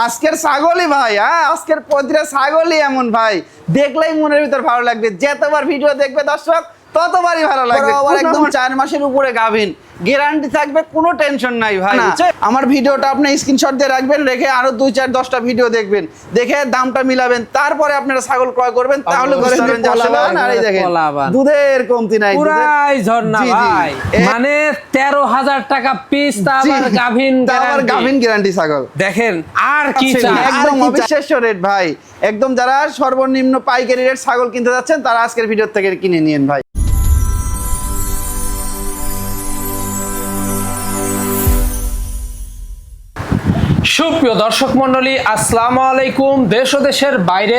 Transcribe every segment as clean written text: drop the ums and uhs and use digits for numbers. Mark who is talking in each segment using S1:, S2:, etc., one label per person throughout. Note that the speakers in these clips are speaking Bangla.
S1: আজকের ছাগলই ভাই, হ্যাঁ আজকের প্রতিটা ছাগলই এমন ভাই, দেখলেই মনের ভিতর ভালো লাগবে। যতবার ভিডিও দেখবে দর্শক ততবারই ভালো লাগবে। একদম 4 মাসের উপরে গাভিন, গ্যারান্টি থাকবে, কোনো টেনশন নাই ভাই। আমার ভিডিওটা আপনি স্ক্রিনশট দিয়ে রাখবেন, রেখে আরো 2-4-10টা ভিডিও দেখবেন, দেখে দামটা মিলাবেন, তারপরে আপনারা ছাগল ক্রয় করবেন। তাহলে বুঝতে পারবেন যে আসলে আর এই দেখেন দুধের কমতি নাই,
S2: পুরাই ঝর্ণা ভাই। মানে 13,000 টাকা পিস, তারপর
S1: গাভিন গ্যারান্টি ছাগল
S2: দেখেন। আর কি চাই,
S1: একদম অবিশ্বাস্য রেট ভাই। একদম যারা সর্বনিম্ন পাইকারি রেট ছাগল কিনতে যাচ্ছেন তারা আজকের ভিডিও থেকে কিনে নিন ভাই।
S2: সুপ্রিয় দর্শক মন্ডলী, আসসালামু আলাইকুম। দেশ ও দেশের বাইরে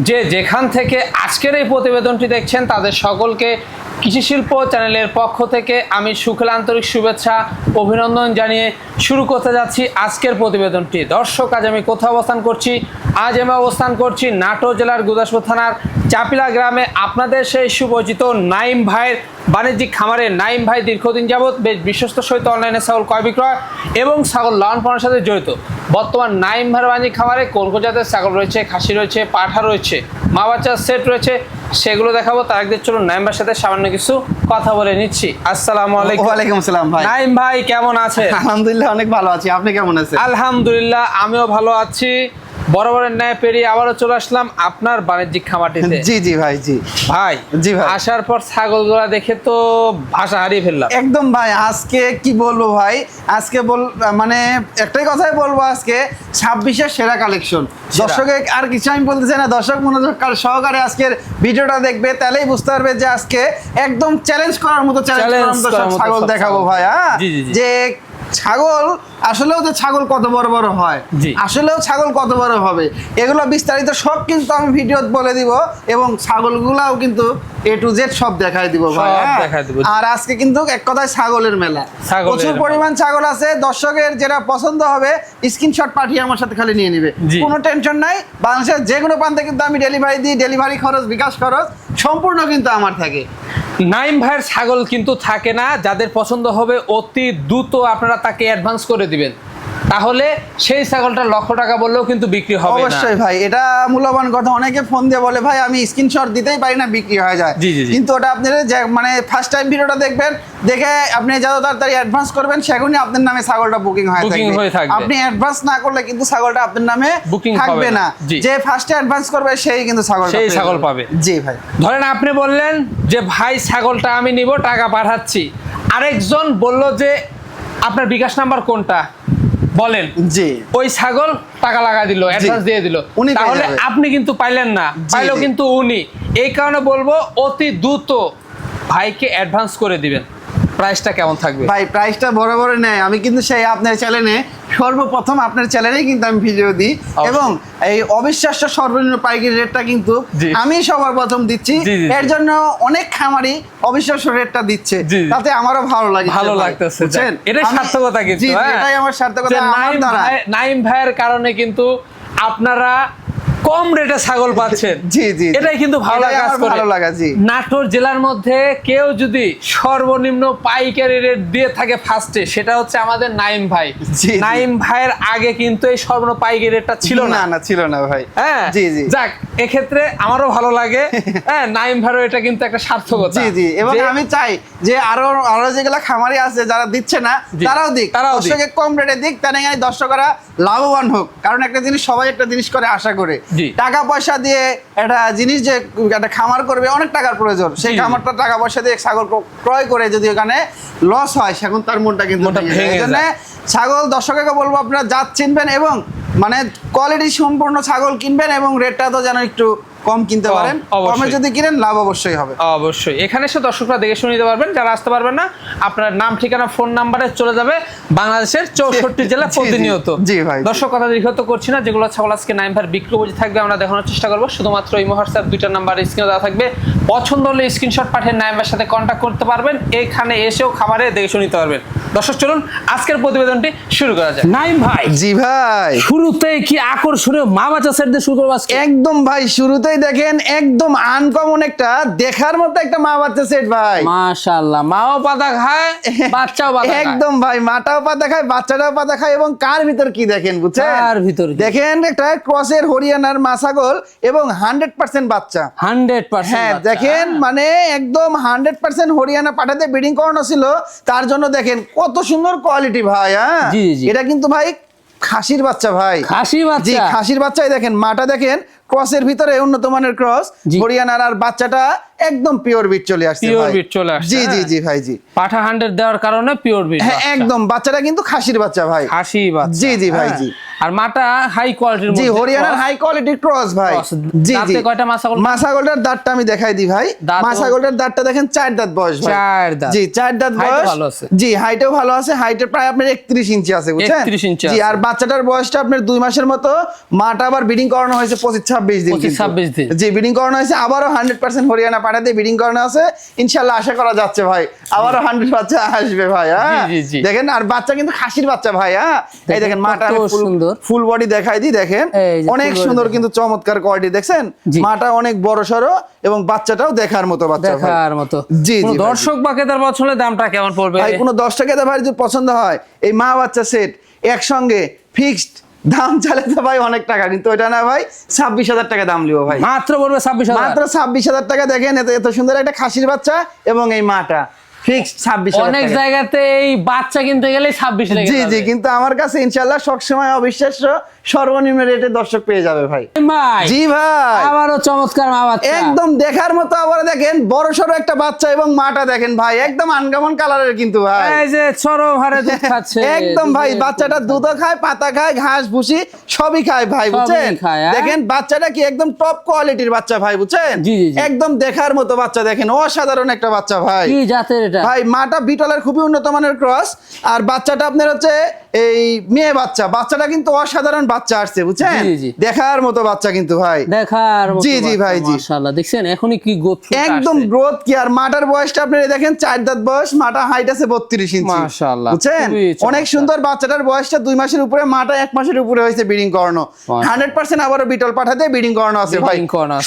S2: যে যেখান থেকে আজকের এই প্রতিবেদনটি দেখছেন তাদের সকলকে কৃষি শিল্প চ্যানেলের পক্ষ থেকে আমি সুখের আন্তরিক শুভেচ্ছা অভিনন্দন জানিয়ে শুরু করতে যাচ্ছি আজকের প্রতিবেদনটি। দর্শক, আজ আমি কোথাও অবস্থান করছি? আজ আমি অবস্থান করছি নাটোর জেলার গুদাসপুর থানার চাপিলা গ্রামে। আপনাদের সেই সুপরিচিত নাইম ভাইয়ের বাণিজ্যিক খামারে। নাইম ভাই দীর্ঘদিন যাবৎ বেশ বিশ্বস্ত সহিত অনলাইনে ছাগল ক্রয় বিক্রয় এবং ছাগল লালন পালনের সাথে জড়িত। বর্তমান নাইম ভাইয়ের বাণিজ্যিক খামারে কোন কোন জাতের ছাগল রয়েছে, খাসি রয়েছে, পাঠা রয়েছে, মা বাচ্চার সেট রয়েছে, সেগুলো দেখাবো। তার একদিন চলুন নাইম ভাইয়ের সাথে সামান্য কিছু কথা বলে নিচ্ছি। আসসালামু আলাইকুম।
S1: ওয়ালাইকুম আসসালাম ভাই।
S2: নাইম ভাই কেমন আছেন?
S1: আলহামদুলিল্লাহ অনেক ভালো আছি, আপনি কেমন আছেন?
S2: আলহামদুলিল্লাহ আমিও ভালো আছি। বরাবরের ন্যায় পেরিয়ে আবারও চলে আসলাম আপনার বাণিজ্যিক খামারটিতে।
S1: জি জি ভাই। জি
S2: ভাই,
S1: জি ভাই।
S2: আসার পর ছাগলগুলা দেখে তো ভাষা হারিয়ে ফেললাম
S1: একদম ভাই। আজকে কি বলবো ভাই, আজকে মানে একটাই কথাই বলবো, আজকে 26-এর সেরা কালেকশন। দর্শকে আর কিছু আমি বলতে চাই না, দর্শক মনোযোগ সহকারে আজকের ভিডিওটা দেখবে, তাহলেই বুঝতে পারবে যে আজকে একদম চ্যালেঞ্জ করার মতো ছাগল দেখাবো ভাই। হ্যাঁ, যে ছাগল আসলেও তো ছাগল কত বড় বড় হয়, আসলেও ছাগল কত বড় হবে, এগুলো বিস্তারিত সব কিন্তু আমি ভিডিও বলে দিব, এবং ছাগলগুলাও কিন্তু A to Z সব দেখাই দিব ভাই। আর আজকে কিন্তু এক কথায় ছাগলের মেলা, প্রচুর পরিমাণ ছাগল আছে। দর্শকের যেটা পছন্দ হবে স্ক্রিনশট পাঠিয়ে আমার সাথে খালি নিয়ে নিবে, কোনো টেনশন নাই। বাংলাদেশের যে কোনো প্রান্তে কিন্তু আমি ডেলিভারি দিই, ডেলিভারি খরচ, বিকাশ খরচ সম্পূর্ণ কিন্তু আমার থাকে।
S2: নাইম ভাইয়ের ছাগল কিন্তু থাকে না, যাদের পছন্দ হবে অতি দ্রুত আপনারা তাকে অ্যাডভান্স করে দিবেন, তাহলে সেই ছাগলটা লক্ষ টাকা বললেও কিন্তু বিক্রি হবে না।
S1: অবশ্যই ভাই, এটা মূল্যবান কথা। অনেকে ফোন দিয়ে বলে ভাই আমি স্ক্রিনশট দিতেই পারি না, বিক্রি হয়ে যায়। কিন্তু ওটা আপনি মানে ফার্স্ট টাইম ভিডিওটা দেখবেন, দেখে আপনি যত তাড়াতাড়ি অ্যাডভান্স করবেন সেগুনই আপনার নামে ছাগলটা বুকিং হয়ে থাকবে। আপনি অ্যাডভান্স না করলে কিন্তু ছাগলটা আপনার নামে বুকিং থাকবে না। যে ফার্স্টে অ্যাডভান্স করবে সেই কিন্তু ছাগল
S2: পাবে।
S1: জি ভাই।
S2: ধরেন আপনি বললেন যে ভাই ছাগলটা আমি নিব, টাকা পাঠাচ্ছি, আরেকজন বলল যে আপনার বিকাশ নাম্বার কোনটা বলেন, জি ওই ছাগল টাকা লাগা দিল, অ্যাডভান্স দিয়ে দিল, তাহলে আপনি কিন্তু পাইলেন না, পাইলো কিন্তু উনি। এই কারণে বলবো অতি দ্রুত ভাইকে অ্যাডভান্স করে দিবেন। প্রাইসটা কেমন থাকবে
S1: ভাই? প্রাইসটা বরাবর নেয়, আমি কিন্তু সেই আপনার চ্যানেলে সর্বপ্রথম আপনার চ্যানেলেই কিন্তু আমি ভিডিও দিই, এবং এই অবিশ্বাস্য সর্বনিম্ন পাইকারি রেটটা কিন্তু আমি সবার প্রথম দিচ্ছি। এর জন্য অনেক খামারি অবিশ্বাস্য রেটটা দিচ্ছে, তাতে আমারও ভালো লাগে,
S2: ভালো লাগতেছে। এটাই সার্থকতা কিন্তু,
S1: এটাই আমার সার্থকতা।
S2: নাইম ভাইয়ের কারণে কিন্তু আপনারা কম রেটে ছাগল পাচ্ছেন।
S1: জি জি,
S2: এটাই কিন্তু ভালো লাগা। নাটোর জেলার মধ্যে কেউ যদি সর্বনিম্ন পাইকারি রেট দিয়ে থাকে ফার্স্টে, সেটা হচ্ছে আমাদের নাইম ভাই। নাইম ভাইয়ের আগে কিন্তু এই সর্বনিম্ন পাইকারি রেটটা ছিল না,
S1: ছিল না ভাই।
S2: হ্যাঁ জি জি, যাক এক্ষেত্রে আমারও ভালো লাগে। হ্যাঁ, নাইম ভাইয়ের এটা কিন্তু একটা সার্থকতা।
S1: জি জি, এবং আমি চাই যে আরো যেগুলা খামারি আছে যারা দিচ্ছে না তারাও দিক, দর্শকে কম রেটে দিক, তাই না দর্শকরা লাভবান হোক। কারণ একটা জিনিস সবাই একটা জিনিস করে আশা করে, টাকা পয়সা দিয়ে একটা জিনিস যে একটা খামার করবে অনেক টাকার প্রয়োজন, সেই খামারটা টাকা পয়সা দিয়ে ছাগল ক্রয় করে যদি ওখানে লস হয় সেখন তার মনটা কিন্তু ভেঙে যায়। ছাগল দর্শককে বলবো আপনারা জাত চিনবেন এবং মানে কোয়ালিটি সম্পূর্ণ ছাগল কিনবেন, এবং রেটটা তো যেন একটু কম কিনতে পারেন। কমে যদি কিনেন লাভ অবশ্যই হবে।
S2: অবশ্যই এখানে এসে দর্শকরা দেখে শুনে নিতে পারবেন। যারা আসতে পারবেন না, আপনার নাম, ঠিকানা, ফোন নাম্বারে চলে যাবে বাংলাদেশের 64 জেলা প্রতিনিয়ত।
S1: জি ভাই।
S2: দর্শক কথা দীর্ঘত করছি না, যেগুলো ছাগল আজকে নাইম ভাইয়ের বিক্রি উপযোগী থাকবে আমরা দেখানোর চেষ্টা করবো। শুধুমাত্র এই হোয়াটসঅ্যাপ 2টা নাম্বার স্ক্রিনে দেওয়া থাকবে, পছন্দ হলে স্ক্রিনশট পাঠিয়ে নাইম ভাইয়ের সাথে কন্ট্যাক্ট করতে পারবেন। এখানে এসেও খাবারে দেখে শুনে নিতে পারবেন। দর্শক চলুন আজকের প্রতিবেদনটি শুরু করা যায়। নাইম ভাই,
S1: জি ভাই,
S2: শুরুতেই কি আকর্ষণীয় মা বাচ্চা সেট দিয়ে শুরু করবো আজকে?
S1: একদম ভাই, শুরুতেই শুরুতেই দেখেন একদম আনকমন একটা দেখার মতো একটা মা বাচ্চা সেট ভাই।
S2: মাশাআল্লাহ, মাও পাতা খায় বাচ্চাও পাতা খায়।
S1: একদম ভাই, মাটাও পাতা খায় বাচ্চাটাও পাতা খায়। এবং কার ভিতর কি দেখেন বুঝছেন,
S2: কার ভিতর কি?
S1: দেখেন একটা ক্রসের হরিয়ানার মা ছাগল এবং 100% বাচ্চা।
S2: 100%
S1: হ্যাঁ
S2: বাচ্চা।
S1: দেখেন মানে একদম 100% হরিয়ানা পাঠাতে ব্রিডিং করানো ছিল, তার জন্য দেখেন কত সুন্দর কোয়ালিটি ভাই। হ্যাঁ
S2: জি, জি।
S1: এটা কিন্তু ভাই খাসির বাচ্চা ভাই।
S2: খাসি
S1: জি
S2: বাচ্চা।
S1: খাসির বাচ্চাই দেখেন, মাটা দেখেন ক্রসের ভিতরে উন্নত মানের ক্রস
S2: জি।
S1: হরিয়ানার, আর বাচ্চাটা একদম পিওর বিট চলে আসছে
S2: পিওর
S1: ভাই।
S2: বিট চলে আসছে।
S1: জি জি
S2: হ্যাঁ।
S1: জি ভাই জি।
S2: পাঠা 100 দেওয়ার কারণে পিওর বিট।
S1: হ্যাঁ একদম বাচ্চাটা কিন্তু খাসির বাচ্চা ভাই।
S2: খাসি বাচ্চা।
S1: জি জি ভাই
S2: হ্যাঁ।
S1: জি।
S2: আর মাটা হাই কোয়ালিটির
S1: জি
S2: মধ্যে।
S1: হরিয়ানার হাই কোয়ালিটির ক্রস ভাই।
S2: Cross।
S1: জি জি।
S2: দাঁতে কয়টা মা ছাগল?
S1: মা ছাগলটার দাঁতটা আমি দেখাই দিই ভাই।
S2: দাঁতও-
S1: মা ছাগলটার দাঁতটা দেখেন 4 দাঁত বয়স ভাই।
S2: 4 দাঁত।
S1: জি 4 দাঁত
S2: Height ও
S1: বয়স।
S2: ভালো আছে।
S1: জি হাইটও ভালো আছে, হাইটে প্রায় আপনার 31 ইঞ্চি আছে বুঝছেন।
S2: 31 ইঞ্চি
S1: জি
S2: আছে।
S1: আর বাচ্চাটার বয়সটা আপনার 2 মাসের মতো। মাটা আবার ব্রিডিং করানো হয়েছে 25-26 দিন।
S2: 25-26 দিন।
S1: জি ব্রিডিং করানো হয়েছে, আবারও 100% হরিয়ানা পাঠাতে ব্রিডিং করানো আছে। ইনশাআল্লাহ আশা করা যাচ্ছে ভাই আবারও 100 বাচ্চা আসবে ভাই। হ্যাঁ
S2: জি, জি।
S1: দেখেন আর বাচ্চা কিন্তু খাসির বাচ্চা ভাই। হ্যাঁ এই দেখেন মাটা
S2: কত সুন্দর।
S1: ফুল বডি দেখাই দিই দেখেন,
S2: এই যে
S1: অনেক
S2: full body
S1: সুন্দর
S2: দেখেন।
S1: কিন্তু চমৎকার কোয়ালিটি দেখছেন।
S2: জি।
S1: মাটা অনেক বড় সড়ো এবং বাচ্চাটাও দেখার মতো বাচ্চা ভাই।
S2: দেখার মতো।
S1: জি,
S2: কোনো
S1: জি, ভাই,
S2: দর্শক বা ক্রেতার পছন্দ দামটা কেমন পড়বে?
S1: ভাই কোনো 10 টাকা ভাই যদি পছন্দ হয় এই মা বাচ্চা সেট একসঙ্গে ফিক্সড দাম চালে তো ভাই অনেক টাকা, কিন্তু ওইটা না ভাই 26,000 টাকা দাম লিবো ভাই।
S2: মাত্র পড়বে 26,000।
S1: মাত্র 26,000 টাকা। দেখেন এত সুন্দর একটা খাসির বাচ্চা এবং এই মাটা ফিক্সড 26,000
S2: অনেক
S1: টাকা।
S2: জায়গাতে এই বাচ্চা কিনতে গেলে 26 লেগে
S1: জি
S2: যাবে।
S1: জি, কিন্তু আমার কাছে ইনশাআল্লাহ সবসময় অবিশ্বাস্য সর্বনিম্ন রেটে দর্শক পেয়ে যাবে ভাই।
S2: ভাই
S1: জি ভাই
S2: আবারও চমৎকার মা বাচ্চা।
S1: একদম দেখার মতো। আবার দেখেন বড় সড়ো একটা বাচ্চা এবং মাটা দেখেন ভাই একদম আনকমন কালারের কিন্তু ভাই।
S2: এই যে ছোড়ো হারে দুধ খাচ্ছে।
S1: একদম ভাই
S2: দুধে-
S1: বাচ্চাটা দুধও খায়, পাতা খায়, ঘাস ভুসি সবই খায় ভাই
S2: সবই
S1: বুঝছেন।
S2: খায়, হ্যাঁ?
S1: দেখেন বাচ্চাটা কি একদম টপ কোয়ালিটির বাচ্চা ভাই বুঝছেন।
S2: জি, জি, জি।
S1: একদম দেখার মতো বাচ্চা, দেখেন অসাধারণ একটা বাচ্চা ভাই।
S2: কি জাতের এটা?
S1: ভাই মাটা বিটলের খুবই উন্নত মানের ক্রস, আর বাচ্চাটা আপনার হচ্ছে এই মেয়ে বাচ্চা। বাচ্চাটা কিন্তু অসাধারণ বাচ্চা আসছে বুঝছেন।
S2: জি, জি।
S1: দেখার মতো বাচ্চা কিন্তু ভাই।
S2: দেখার মতো
S1: জি, জি,
S2: বাচ্চা,
S1: ভাই, জি।
S2: মাশাআল্লাহ দেখছেন এখনই কি গোদ
S1: একদম গ্রোথ কি। আর মাটার বয়সটা আপনি দেখেন 4 দাঁত বয়স, মাটা হাইট আছে 32 ইঞ্চি।
S2: মাশাআল্লাহ,
S1: বুঝছেন
S2: খুবই চমৎকার।
S1: অনেক সুন্দর। বাচ্চাটার বয়সটা 2 মাসের উপরে, মাটা 1 মাসের উপরে হয়েছে ব্রিডিং করানো।
S2: মাশাআল্লাহ।
S1: 100% আবারও বিটল পাঠাতে ব্রিডিং করানো আছে ভাই।
S2: Breeding করানো আছে।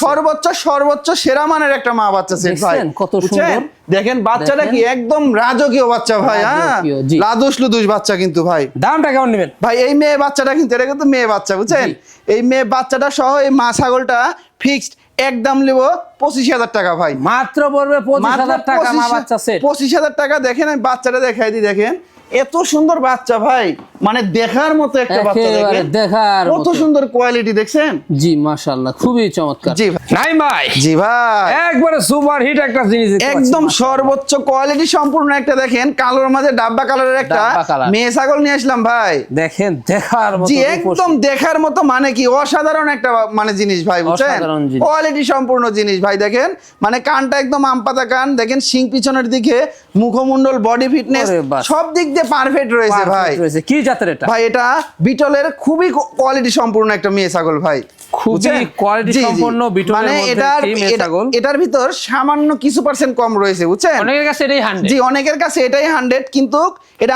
S1: সর্বোচ্চ সেরা মানের একটা মা বাচ্চা সেট ভাই।
S2: দেখছেন কত
S1: বুঝছেন?
S2: সুন্দর।
S1: দেখেন বাচ্চাটা
S2: দেখেন।
S1: কি একদম রাজকীয় বাচ্চা ভাই। হ্যাঁ
S2: রাজকীয়, জি।
S1: লাদুস লুদুস বাচ্চা কিন্তু ভাই।
S2: দামটা কেমন নেবেন?
S1: ভাই এই মেয়ে বাচ্চাটা কিন্তু, এটা কিন্তু মেয়ে বাচ্চা বুঝছেন।
S2: জি।
S1: এই মেয়ে বাচ্চাটা সহ এই মা ছাগলটা ফিক্সড একদম নেব 25,000 টাকা ভাই।
S2: মাত্র পড়বে 25,000 টাকা মা বাচ্চা সেট।
S1: 25,000 টাকা। দেখেন আমি বাচ্চাটা দেখাই দিই, দেখেন এত সুন্দর বাচ্চা ভাই, মানে দেখার মতো একটা বাচ্চা।
S2: একেবারে
S1: দেখেন
S2: দেখার
S1: কত
S2: মতো।
S1: সুন্দর কোয়ালিটি দেখছেন।
S2: জি মাশাআল্লাহ খুবই চমৎকার।
S1: জি ভাই।
S2: নাই ভাই
S1: জি ভাই
S2: একবারে সুপার হিট একটা জিনিস দেখতে পাচ্ছি,
S1: একদম
S2: মাশাআল্লাহ।
S1: সর্বোচ্চ কোয়ালিটি সম্পূর্ণ একটা দেখেন কালোর মাঝে ডাব্বা কালারের একটা
S2: ডাব্বা কালার।
S1: মেয়ে ছাগল নিয়ে আসলাম ভাই।
S2: দেখেন দেখার মতো
S1: জি
S2: রূপসী।
S1: একদম দেখার মতো, মানে কি অসাধারণ একটা মানে জিনিস ভাই বুঝছেন।
S2: অসাধারণ জিনিস।
S1: কোয়ালিটি সম্পূর্ণ জিনিস ভাই। দেখেন মানে কানটা একদম আমপাতা কান, দেখেন শিং পিছনের দিকে, মুখমণ্ডল, বডি ফিটনেস
S2: ওরে বাস।
S1: সব দিক দিয়ে পারফেক্ট রয়েছে ভাই।
S2: Perfect রয়েছে। কি জাতের এটা?
S1: ভাই এটা বিটলের খুবই কোয়ালিটি সম্পূর্ণ একটা মেয়ে ছাগল ভাই।
S2: খুবই
S1: বুঝছেন?
S2: quality
S1: জি, জি।
S2: সম্পন্ন বিটলের
S1: মানে
S2: মধ্যে
S1: এটার
S2: একটি মেয়ে ছাগল।
S1: এটার ভিতর সামান্য কিছু পার্সেন্ট কম রয়েছে বুঝছেন।
S2: অনেকের কাছে এটাই 100।
S1: জি অনেকের কাছে এটাই 100, কিন্তু এটা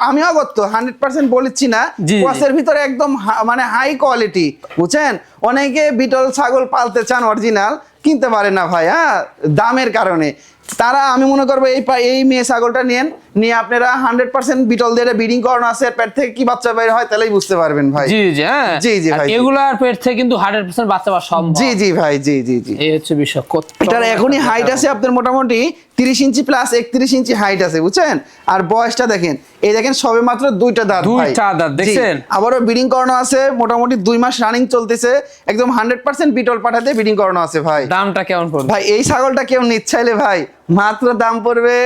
S1: আমি অগত্য 100% বলছি না।
S2: জি, জি।
S1: ক্রসের ভিতরে একদম মানে হাই কোয়ালিটি বুঝছেন। অনেকে বিটল ছাগল পালতে চান অরিজিনাল, কিনতে পারে না ভাই হ্যাঁ দামের কারণে। তারা আমি মনে করবো এই মেয়ে ছাগলটা নিয়ে আপনারা 100% বিটল দিয়ে ব্রিডিং করানো আছে, পেট থেকে কি বাচ্চা বের হয় তাহলেই বুঝতে পারবেন ভাই।
S2: জি জি হ্যাঁ।
S1: জি, জি,
S2: আর
S1: ভাই, জি।
S2: এগুলার পেট থেকে কিন্তু 100% বাচ্চা পাওয়া সম্ভব।
S1: জি জি ভাই জি জি জি।
S2: এই হচ্ছে বিষয়।
S1: এটার এখনই হাইট আছে আপনার মোটামুটি 30 ইঞ্চি প্লাস 31 ইঞ্চি হাইট আছে বুঝছেন। আর বয়সটা দেখেন, এই দেখেন সবে মাত্র 2টা দাঁত ভাই।
S2: 2টা দাঁত, দেখছেন?
S1: জি, আবারও ব্রিডিং করানো আছে, মোটামুটি 2 মাস রানিং চলতেছে। একদম 100% বিটল পাঠাতে ব্রিডিং করানো আছে ভাই।
S2: দামটা কেমন পড়বে?
S1: ভাই এই ছাগলটা কেউ নিচ্ছাইলে ভাই মাত্র দাম পড়বে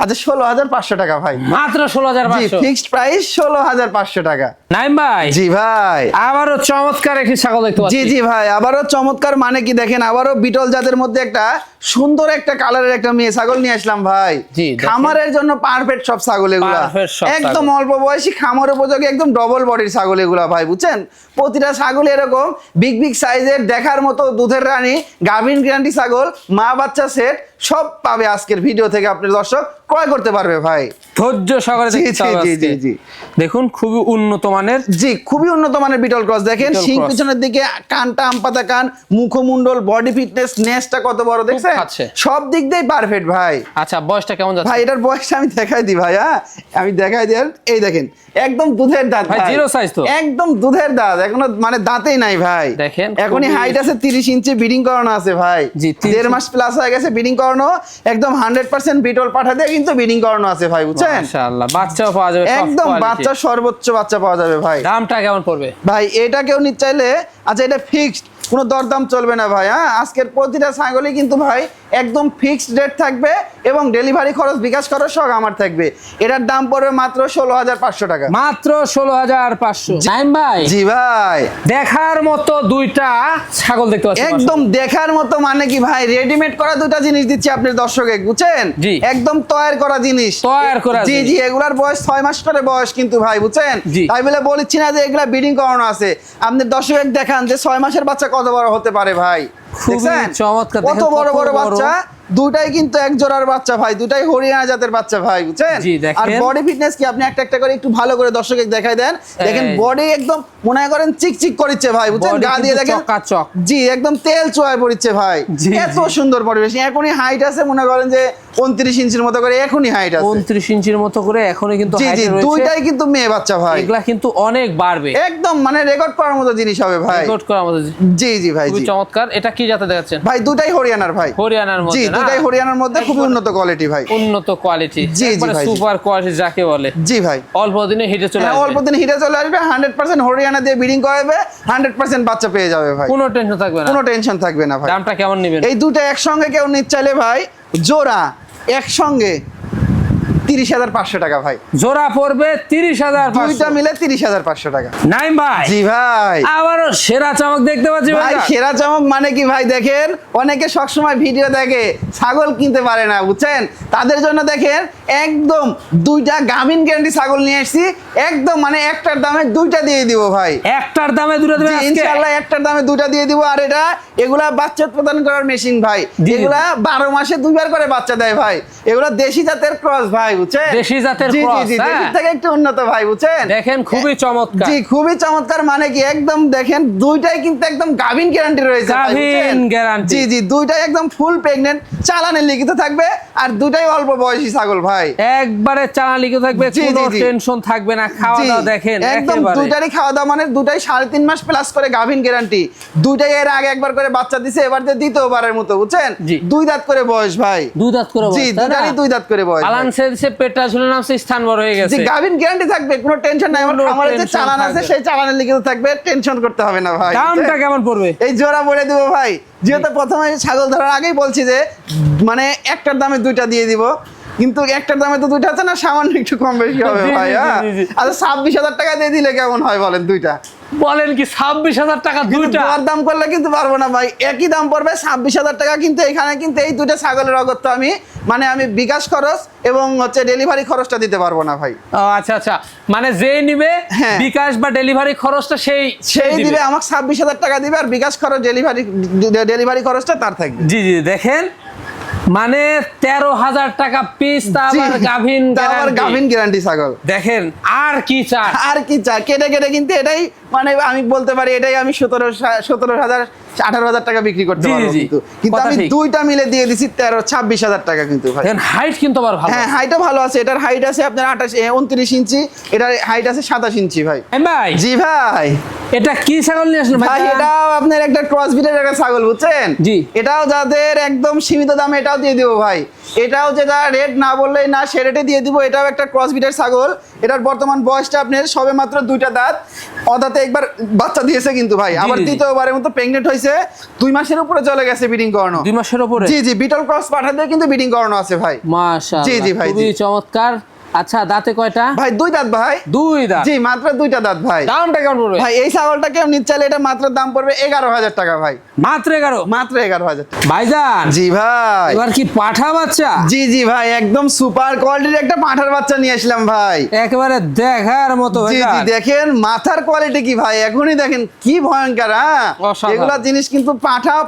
S1: আচ্ছা 16,500 টাকা ভাই।
S2: মাত্র
S1: জি
S2: 16,500।
S1: ফিক্সড প্রাইস 16,500 টাকা।
S2: নাইম ভাই
S1: জি ভাই।
S2: আবারও চমৎকার একটি ছাগল দেখতে পাচ্ছি।
S1: জি জি ভাই আবারও চমৎকার, মানে কি দেখেন আবারও বিটল জাতের মধ্যে একটা সুন্দর একটা কালারের একটা মেয়ে ছাগল নিয়ে আসলাম ভাই।
S2: জি, দেখেন।
S1: খামারের জন্য পারফেক্ট সব ছাগল এগুলা।
S2: Perfect সব
S1: একদম
S2: ছাগল।
S1: অল্প বয়সী খামার উপযোগী একদম ডবল বডির ছাগল এগুলা ভাই বুঝছেন। প্রতিটা ছাগল এরকম বিগ সাইজের, দেখার মতো দুধের রানী, গাভিন গ্যারান্টি ছাগল, মা বাচ্চা সেট সব পাবে আজকের ভিডিও থেকে আপনার দর্শক। ক্রয় করতে পারবে ভাই।
S2: ধৈর্য সহকারে
S1: জি,
S2: দেখতে হবে
S1: জি,
S2: আজকে।
S1: জি, জি।
S2: দেখুন খুবই উন্নত মানের।
S1: জি, খুবই উন্নত মানের বিটল ক্রস। দেখেন
S2: বিটল
S1: শিং
S2: ক্রস।
S1: পিছনের দিকে, কানটা আমপাতা কান, মুখমণ্ডল, বডি ফিটনেস, নেসটা কত বড় দেখছেন,
S2: খাচ্ছে।
S1: সব দিক দিয়ে পারফেক্ট ভাই।
S2: আচ্ছা বয়সটা কেমন যাচ্ছে?
S1: ভাই এটার বয়সটা আমি দেখাই দিই ভাই, হ্যাঁ আমি দেখাই দিই। এই দেখেন একদম দুধের দাঁত
S2: ভাই,
S1: ভাই,
S2: জিরো সাইজ তো।
S1: একদম দুধের দাঁত, এখনো মানে দাঁতেই নাই ভাই।
S2: দেখেন,
S1: এখনই
S2: খুবই-
S1: হাইট আছে 30 ইঞ্চি, ব্রিডিং করানো আছে ভাই।
S2: জি, 30
S1: দেড় মাস প্লাস হয়ে গেছে ব্রিডিং করানো, একদম 100% বিটল পাঠা দিয়ে কিন্তু ব্রিডিং করানো আছে ভাই, বুঝছেন।
S2: মাশাআল্লাহ, বাচ্চাও পাওয়া যাবে, সব
S1: একদম
S2: quality।
S1: বাচ্চা, সর্বোচ্চ বাচ্চা পাওয়া যাবে ভাই।
S2: দামটা কেমন পড়বে?
S1: ভাই এটা কেউ নিতে চাইলে, আচ্ছা এটা ফিক্সড, কোনো দরদাম চলবে না ভাই। হ্যাঁ আজকের প্রতিটা ছাগলই কিন্তু ভাই একদম ফিক্সড রেট থাকবে এবং ডেলিভারি খরচ, বিকাশ খরচ সব আমার থাকবে। এটার দাম পড়বে মাত্র 16,500 টাকা।
S2: মাত্র 16,500। নাইম ভাই,
S1: জি ভাই,
S2: দেখার মতো দুইটা ছাগল দেখতে পাচ্ছি।
S1: একদম দেখার মতো মানে কি ভাই, রেডিমেড করা দুটা জিনিস দিচ্ছি আপনার দর্শকে, বুঝছেন।
S2: জি।
S1: একদম তৈরি করা জিনিস,
S2: তৈরি করা
S1: জি
S2: জিনিস।
S1: জি, এগুলার বয়স 6 মাস করে বয়স কিন্তু ভাই, বুঝছেন।
S2: জি।
S1: তাই বলে বলছি না যে এগুলা ব্রিডিং করানো আছে। আপনি দর্শক দেখান যে 6 মাসের বাচ্চা কত বড় হতে পারে ভাই,
S2: খুবই
S1: দেখছেন?
S2: চমৎকার,
S1: কত
S2: দেখেন
S1: বড়
S2: কত
S1: বড়
S2: বড়।
S1: বাচ্চা, দুটাই কিন্তু এক জোড়ার বাচ্চা ভাই, দুটাই হরিয়ানা জাতের বাচ্চা ভাই, বুঝছেন।
S2: জি, দেখেন।
S1: আর বডি ফিটনেস কি আপনি একটা একটা করে একটু ভালো করে দর্শকে দেখাই দেন। দেখেন
S2: এই।
S1: বডি একদম মনে করেন চিকচিক করিচ্ছে ভাই, বুঝছেন।
S2: Body
S1: গা দিয়ে
S2: কিন্তু
S1: দেখেন
S2: চকাচক।
S1: জি, একদম তেল চুয়ায় পড়ছে ভাই।
S2: জি,
S1: এত
S2: জি।
S1: সুন্দর পরিবেশ। এখনই হাইট আছে মনে করেন যে 29 ইঞ্চির মতো করে, এখনই হাইট আছে।
S2: 29 ইঞ্চির মতো করে এখনো কিন্তু
S1: জি জি,
S2: হাইটে রয়েছে।
S1: দুইটাই কিন্তু মেয়ে বাচ্চা ভাই,
S2: এগুলা কিন্তু অনেক বাড়বে,
S1: একদম মানে রেকর্ড করার মতো জিনিস হবে ভাই।
S2: রেকর্ড করার মতো।
S1: জি জি ভাই,
S2: খুবই
S1: জি
S2: চমৎকার। এটা কি জাতে দেখাচ্ছেন?
S1: ভাই, দুটাই হরিয়ানার ভাই।
S2: হরিয়ানার
S1: জি,
S2: মধ্যে না?
S1: দুটাই হরিয়ানার মধ্যে, খুবই
S2: একবার-
S1: উন্নত কোয়ালিটি ভাই।
S2: উন্নত কোয়ালিটি,
S1: জি, জি ভাই, জি।
S2: সুপার কোয়ালিটি যাকে বলে।
S1: জি ভাই,
S2: অল্প দিনে হিটে চলে
S1: হ্যাঁ,
S2: আসবে,
S1: অল্প দিন হিটে চলে আসবে, 100% হরিয়ানা দিয়ে ব্রিডিং করাবে, 100% বাচ্চা পেয়ে যাবে ভাই,
S2: কোনো টেনশন থাকবে না।
S1: কোনো টেনশন থাকবে না ভাই।
S2: দামটা কেমন নেবেন?
S1: এই দুটো একসঙ্গে কেউ নিতে চাইলে ভাই, জোড়া একসঙ্গে 30,500 টাকা ভাই।
S2: জোড়া পড়বে 30,500।
S1: দুইটা মিলে 30,500 টাকা।
S2: নাইম ভাই,
S1: জি ভাই,
S2: আবারও সেরা চমক দেখতে পাচ্ছি
S1: ভাই
S2: ভাই।
S1: সেরা চমক মানে কি ভাই, দেখেন অনেকে সবসময় ভিডিও দেখে ছাগল কিনতে পারে না, বুঝছেন। তাদের জন্য দেখেন একদম দুইটা গাভিন গ্যারান্টি ছাগল নিয়ে এসেছি, একদম মানে একটার দামে দুইটা দিয়ে দিব ভাই।
S2: একটার দামে দুটো দেবেন
S1: জি,
S2: আজকে?
S1: ইনশাআল্লাহ একটার দামে দুইটা দিয়ে দিব। আর এগুলা বাচ্চা উৎপাদন করার মেশিন ভাই,
S2: জি।
S1: এগুলা 12 মাসে দুইবার করে বাচ্চা দেয় ভাই। এগুলা দেশি জাতের ক্রস ভাই, বুঝছেন।
S2: দেশি জাতের
S1: জি, জি,
S2: cross,
S1: জি,
S2: হ্যাঁ।
S1: দেশির থেকে একটু উন্নত ভাই, বুঝছেন।
S2: দেখেন খুবই চমৎকার।
S1: জি, খুবই চমৎকার মানে কি, একদম দেখেন দুইটাই কিন্তু একদম গাভিন গ্যারান্টি রয়েছে ভাই,
S2: গাভীন
S1: বুঝছেন?
S2: guarantee।
S1: জি জি, দুইটাই একদম ফুল প্রেগন্যান্ট, চালানে লিখিত থাকবে, আর দুইটাই অল্প বয়সী ছাগল ভাই।
S2: একবারে চানা লিখে থাকবে,
S1: জি,
S2: কোনো
S1: জি, জি।
S2: টেনশন থাকবে না। খাওয়া
S1: জি,
S2: দাওয়া দেখেন
S1: একদম
S2: একেবারে।
S1: দুইটারই খাওয়া দাওয়া মানে দুইটাই 3.5 মাস প্লাস করে গাভিন গ্যারান্টি। দুইটাই এর আগে একবার করে বাচ্চা দিছে, এবার দিয়ে দ্বিতীয়বারের মতো, বুঝছেন।
S2: জি।
S1: দুই দাঁত করে বয়স ভাই।
S2: দুই দাঁত করে
S1: জি,
S2: বয়স, তাই না?
S1: দুইটারই দুই দাঁত করে বয়স ভাই।
S2: পালান সেলসে পেটটা ঝুলে নামছে, স্থান বড় হয়ে
S1: জি,
S2: গেছে।
S1: গাভিন গ্যারান্টি থাকবে, কোনো টেনশন নাই। আমার
S2: কোনো
S1: খামারে যে
S2: tension
S1: চালান আছে
S2: থাকবে
S1: সেই চালানের লিখিত থাকবে, টেনশন করতে হবে না ভাই।
S2: দামটা কেমন পড়বে?
S1: এই জোড়া বলে দিব ভাই, যেহেতু প্রথমে ছাগল ধরার আগেই বলছি যে মানে একটার দামে দুইটা দিয়ে দিব, কিন্তু একটার দামে তো দুইটা আছে না, সামান্য একটু কম বেশি হবে
S2: জি,
S1: ভাই।
S2: জি,
S1: হ্যাঁ,
S2: জি, জি।
S1: আচ্ছা 26,000 টাকা দিয়ে দিলে কেমন হয় বলেন দুইটা?
S2: বলেন কি 26,000 টাকা দুইটা?
S1: দর দাম করলে কিন্তু পারবো না ভাই, একই দাম পড়বে 26,000 টাকা। কিন্তু এখানে কিন্তু এই দুইটা ছাগলের অগত্য আমি মানে আমি বিকাশ খরচ এবং হচ্ছে ডেলিভারি খরচটা দিতে পারবো না ভাই।
S2: ও আচ্ছা আচ্ছা, মানে যে নিবে
S1: হ্যাঁ।
S2: বিকাশ বা ডেলিভারি খরচটা সেই
S1: সেই দিবে আমাকে 26,000 টাকা দিবে, আর বিকাশ খরচ ডেলিভারি খরচটা তার থাকবে।
S2: জি জি, দেখেন মানে 13,000 টাকা পিস, তা
S1: জি,
S2: আবার গাভিন
S1: তা আবার
S2: guarantee।
S1: গাভিন গ্যারান্টি ছাগল।
S2: দেখেন আর কি চান?
S1: আর কি চা, কেটে কেটে কিন্তু এটাই মানে আমি বলতে পারি এটাই আমি 17,000 18,000 টাকা বিক্রি করতে
S2: জি,
S1: পারবো,
S2: জি,
S1: কিন্তু
S2: কথা
S1: আমি
S2: ঠিক।
S1: দুইটা মিলে দিয়ে দিছি 26,000 টাকা কিন্তু ভাই।
S2: দেখেন হাইট কিন্তু আবার ভালো।
S1: হ্যাঁ, হাইটও ভালো আছে। এটার হাইট আছে আপনার 29 ইঞ্চি, এটার হাইট আছে 27 ইঞ্চি ভাই।
S2: ভাই
S1: জি ভাই,
S2: এটা কি ছাগল নিয়ে আসলেন
S1: ভাই এটাও আপনার একটা ক্রস ব্রিডের একটা ছাগল, বুঝছেন।
S2: জি।
S1: এটাও যাদের একদম সীমিত দামে এটাও দিয়ে দিব ভাই। এটাও যেটা রেট না বললেই না, সে রেটে দিয়ে দিব। এটাও একটা ক্রস ব্রিডের ছাগল। এটার বর্তমান বয়সটা আপনার সবে মাত্র দুইটা দাঁত, অদাতে একবার বাচ্চা দিয়েছে কিন্তু ভাই,
S2: জি,
S1: আবার
S2: জি, জি।
S1: দ্বিতীয়বারের মতো প্রেগনেন্ট হয়েছে, 2 মাসের উপরে চলে গেছে ব্রিডিং করানো।
S2: 2 মাসের উপরে?
S1: জি জি, বিটল ক্রস পাঠাতে কিন্তু ব্রিডিং করানো আছে ভাই।
S2: মাশাআল্লাহ,
S1: জি, জি ভাই,
S2: খুবই
S1: জি।
S2: চমৎকার। আচ্ছা, দাঁতে কয়টা?
S1: ভাই 2 দাঁত ভাই।
S2: 2 দাঁত।
S1: জি, মাত্র 2টা দাঁত ভাই।
S2: দামটা কেমন পড়বে?
S1: ভাই এই ছাগলটা কেউ নিতে চাইলে এটা মাত্র দাম পড়বে 11,000 টাকা ভাই।
S2: মাত্র 11?
S1: মাত্র 11,000 টাকা।
S2: ভাইজান
S1: জি ভাই।
S2: এবার কি পাঠা বাচ্চা?
S1: জি জি ভাই, একদম সুপার কোয়ালিটির একটা পাঁঠার বাচ্চা নিয়ে আসলাম ভাই।
S2: একেবারে দেখার মতো
S1: জি জি,
S2: ভাইজান।
S1: দেখেন মাথার কোয়ালিটি কি ভাই, এখনই দেখেন কি ভয়ঙ্কর। হ্যাঁ,
S2: অসাধারণ।
S1: এগুলা জিনিস কিন্তু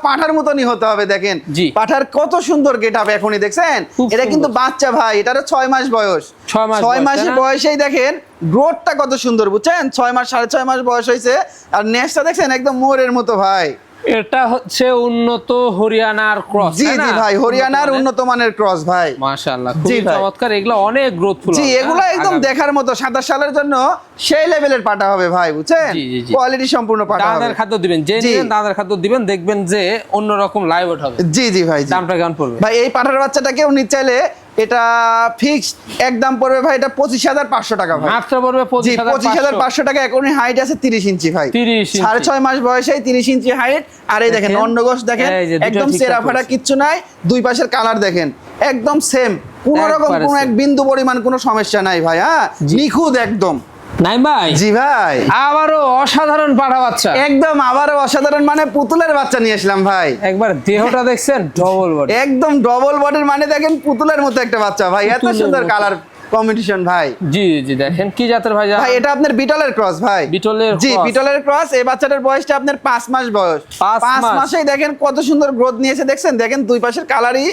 S1: পাঠার মতনই হতে হবে। দেখেন
S2: জি।
S1: পাঠার কত সুন্দর গেটআপ, এখনই দেখছেন।
S2: খুব
S1: এটা কিন্তু
S2: সুন্দর।
S1: বাচ্চা ভাই, এটারও 6 মাস বয়স।
S2: 6 মাস
S1: 6
S2: বয়স,
S1: মাসের
S2: তাই না?
S1: বয়সেই দেখেন গ্রোথটা কত সুন্দর, বুঝছেন। 6 মাস 6.5 মাস বয়স হয়েছে, আর নেক্সটটা দেখছেন একদম মোরের মতো ভাই।
S2: এটা হচ্ছে উন্নত হরিয়ানার ক্রস।
S1: জি জি ভাই, হরিয়ানার উন্নত মানের ক্রস ভাই।
S2: মাশাআল্লাহ,
S1: জি
S2: খুব
S1: ভাই।
S2: চমৎকার। এগুলো অনেক গ্রোথফুল।
S1: জি, এগুলো একদম দেখার মতো 27 সালের জন্য সেই লেভেলের পাটা হবে ভাই, বুঝছেন।
S2: জি, জি, জি।
S1: কোয়ালিটি সম্পূর্ণ পাটা হবে।
S2: দানাদার খাদ্য দিবেন, যে
S1: জি।
S2: নেবেন দানাদার খাদ্য দিবেন, দেখবেন যে অন্যরকম লাইভ ওয়েট হবে।
S1: জি জি ভাই, জি।
S2: দামটা কেমন পড়বে?
S1: ভাই এই পাঠার বাচ্চাটা কেউ নিতে চাইলে এটা ফিক্সড একদম পড়বে ভাই, এটা 25,500 টাকা ভাই।
S2: মাত্র পড়বে
S1: জি,
S2: 25,500।
S1: 25,500 টাকা। এখনই হাইট আছে 30 ইঞ্চি ভাই।
S2: 30 ইঞ্চি।
S1: 6.5 মাস বয়সেই 30 ইঞ্চি হাইট। আর এই দেখেন
S2: দেখেন।
S1: অন্ডগোষ দেখেন,
S2: এই যে দুটো
S1: একদম
S2: ঠিকঠাক
S1: চেরাফাটা
S2: রয়েছে।
S1: কিচ্ছু নাই। দুই পাশের কালার দেখেন একদম সেম, কোনো রকম
S2: একবারে
S1: কোনো
S2: same।
S1: এক বিন্দু পরিমাণ কোনো সমস্যা নাই ভাই। হ্যাঁ,
S2: জি।
S1: নিখুঁত একদম।
S2: নাই ভাই,
S1: জি ভাই,
S2: আবারও অসাধারণ পাঠা বাচ্চা।
S1: একদম আবারও অসাধারণ, মানে পুতুলের বাচ্চা নিয়ে আসলাম ভাই।
S2: একবার দেহটা দেখছেন, ডবল বডি।
S1: একদম ডবল বডির, মানে দেখেন পুতুলের মতো একটা বাচ্চা ভাই। এত
S2: পুতুলের
S1: সুন্দর
S2: মতো।
S1: কালার কম্বিনেশন ভাই।
S2: জি জি, দেখেন কি জাতের ভাই?
S1: ভাই এটা আপনার বিটলের ক্রস ভাই।
S2: বিটলের
S1: জি,
S2: cross।
S1: বিটলের ক্রস। এই বাচ্চাটার বয়সটা আপনার 5 মাস বয়স।
S2: 5
S1: 5
S2: মাস।
S1: মাসেই দেখেন কত সুন্দর গ্রোথ নিয়েছে, দেখছেন। দেখেন দুই পাশের কালারই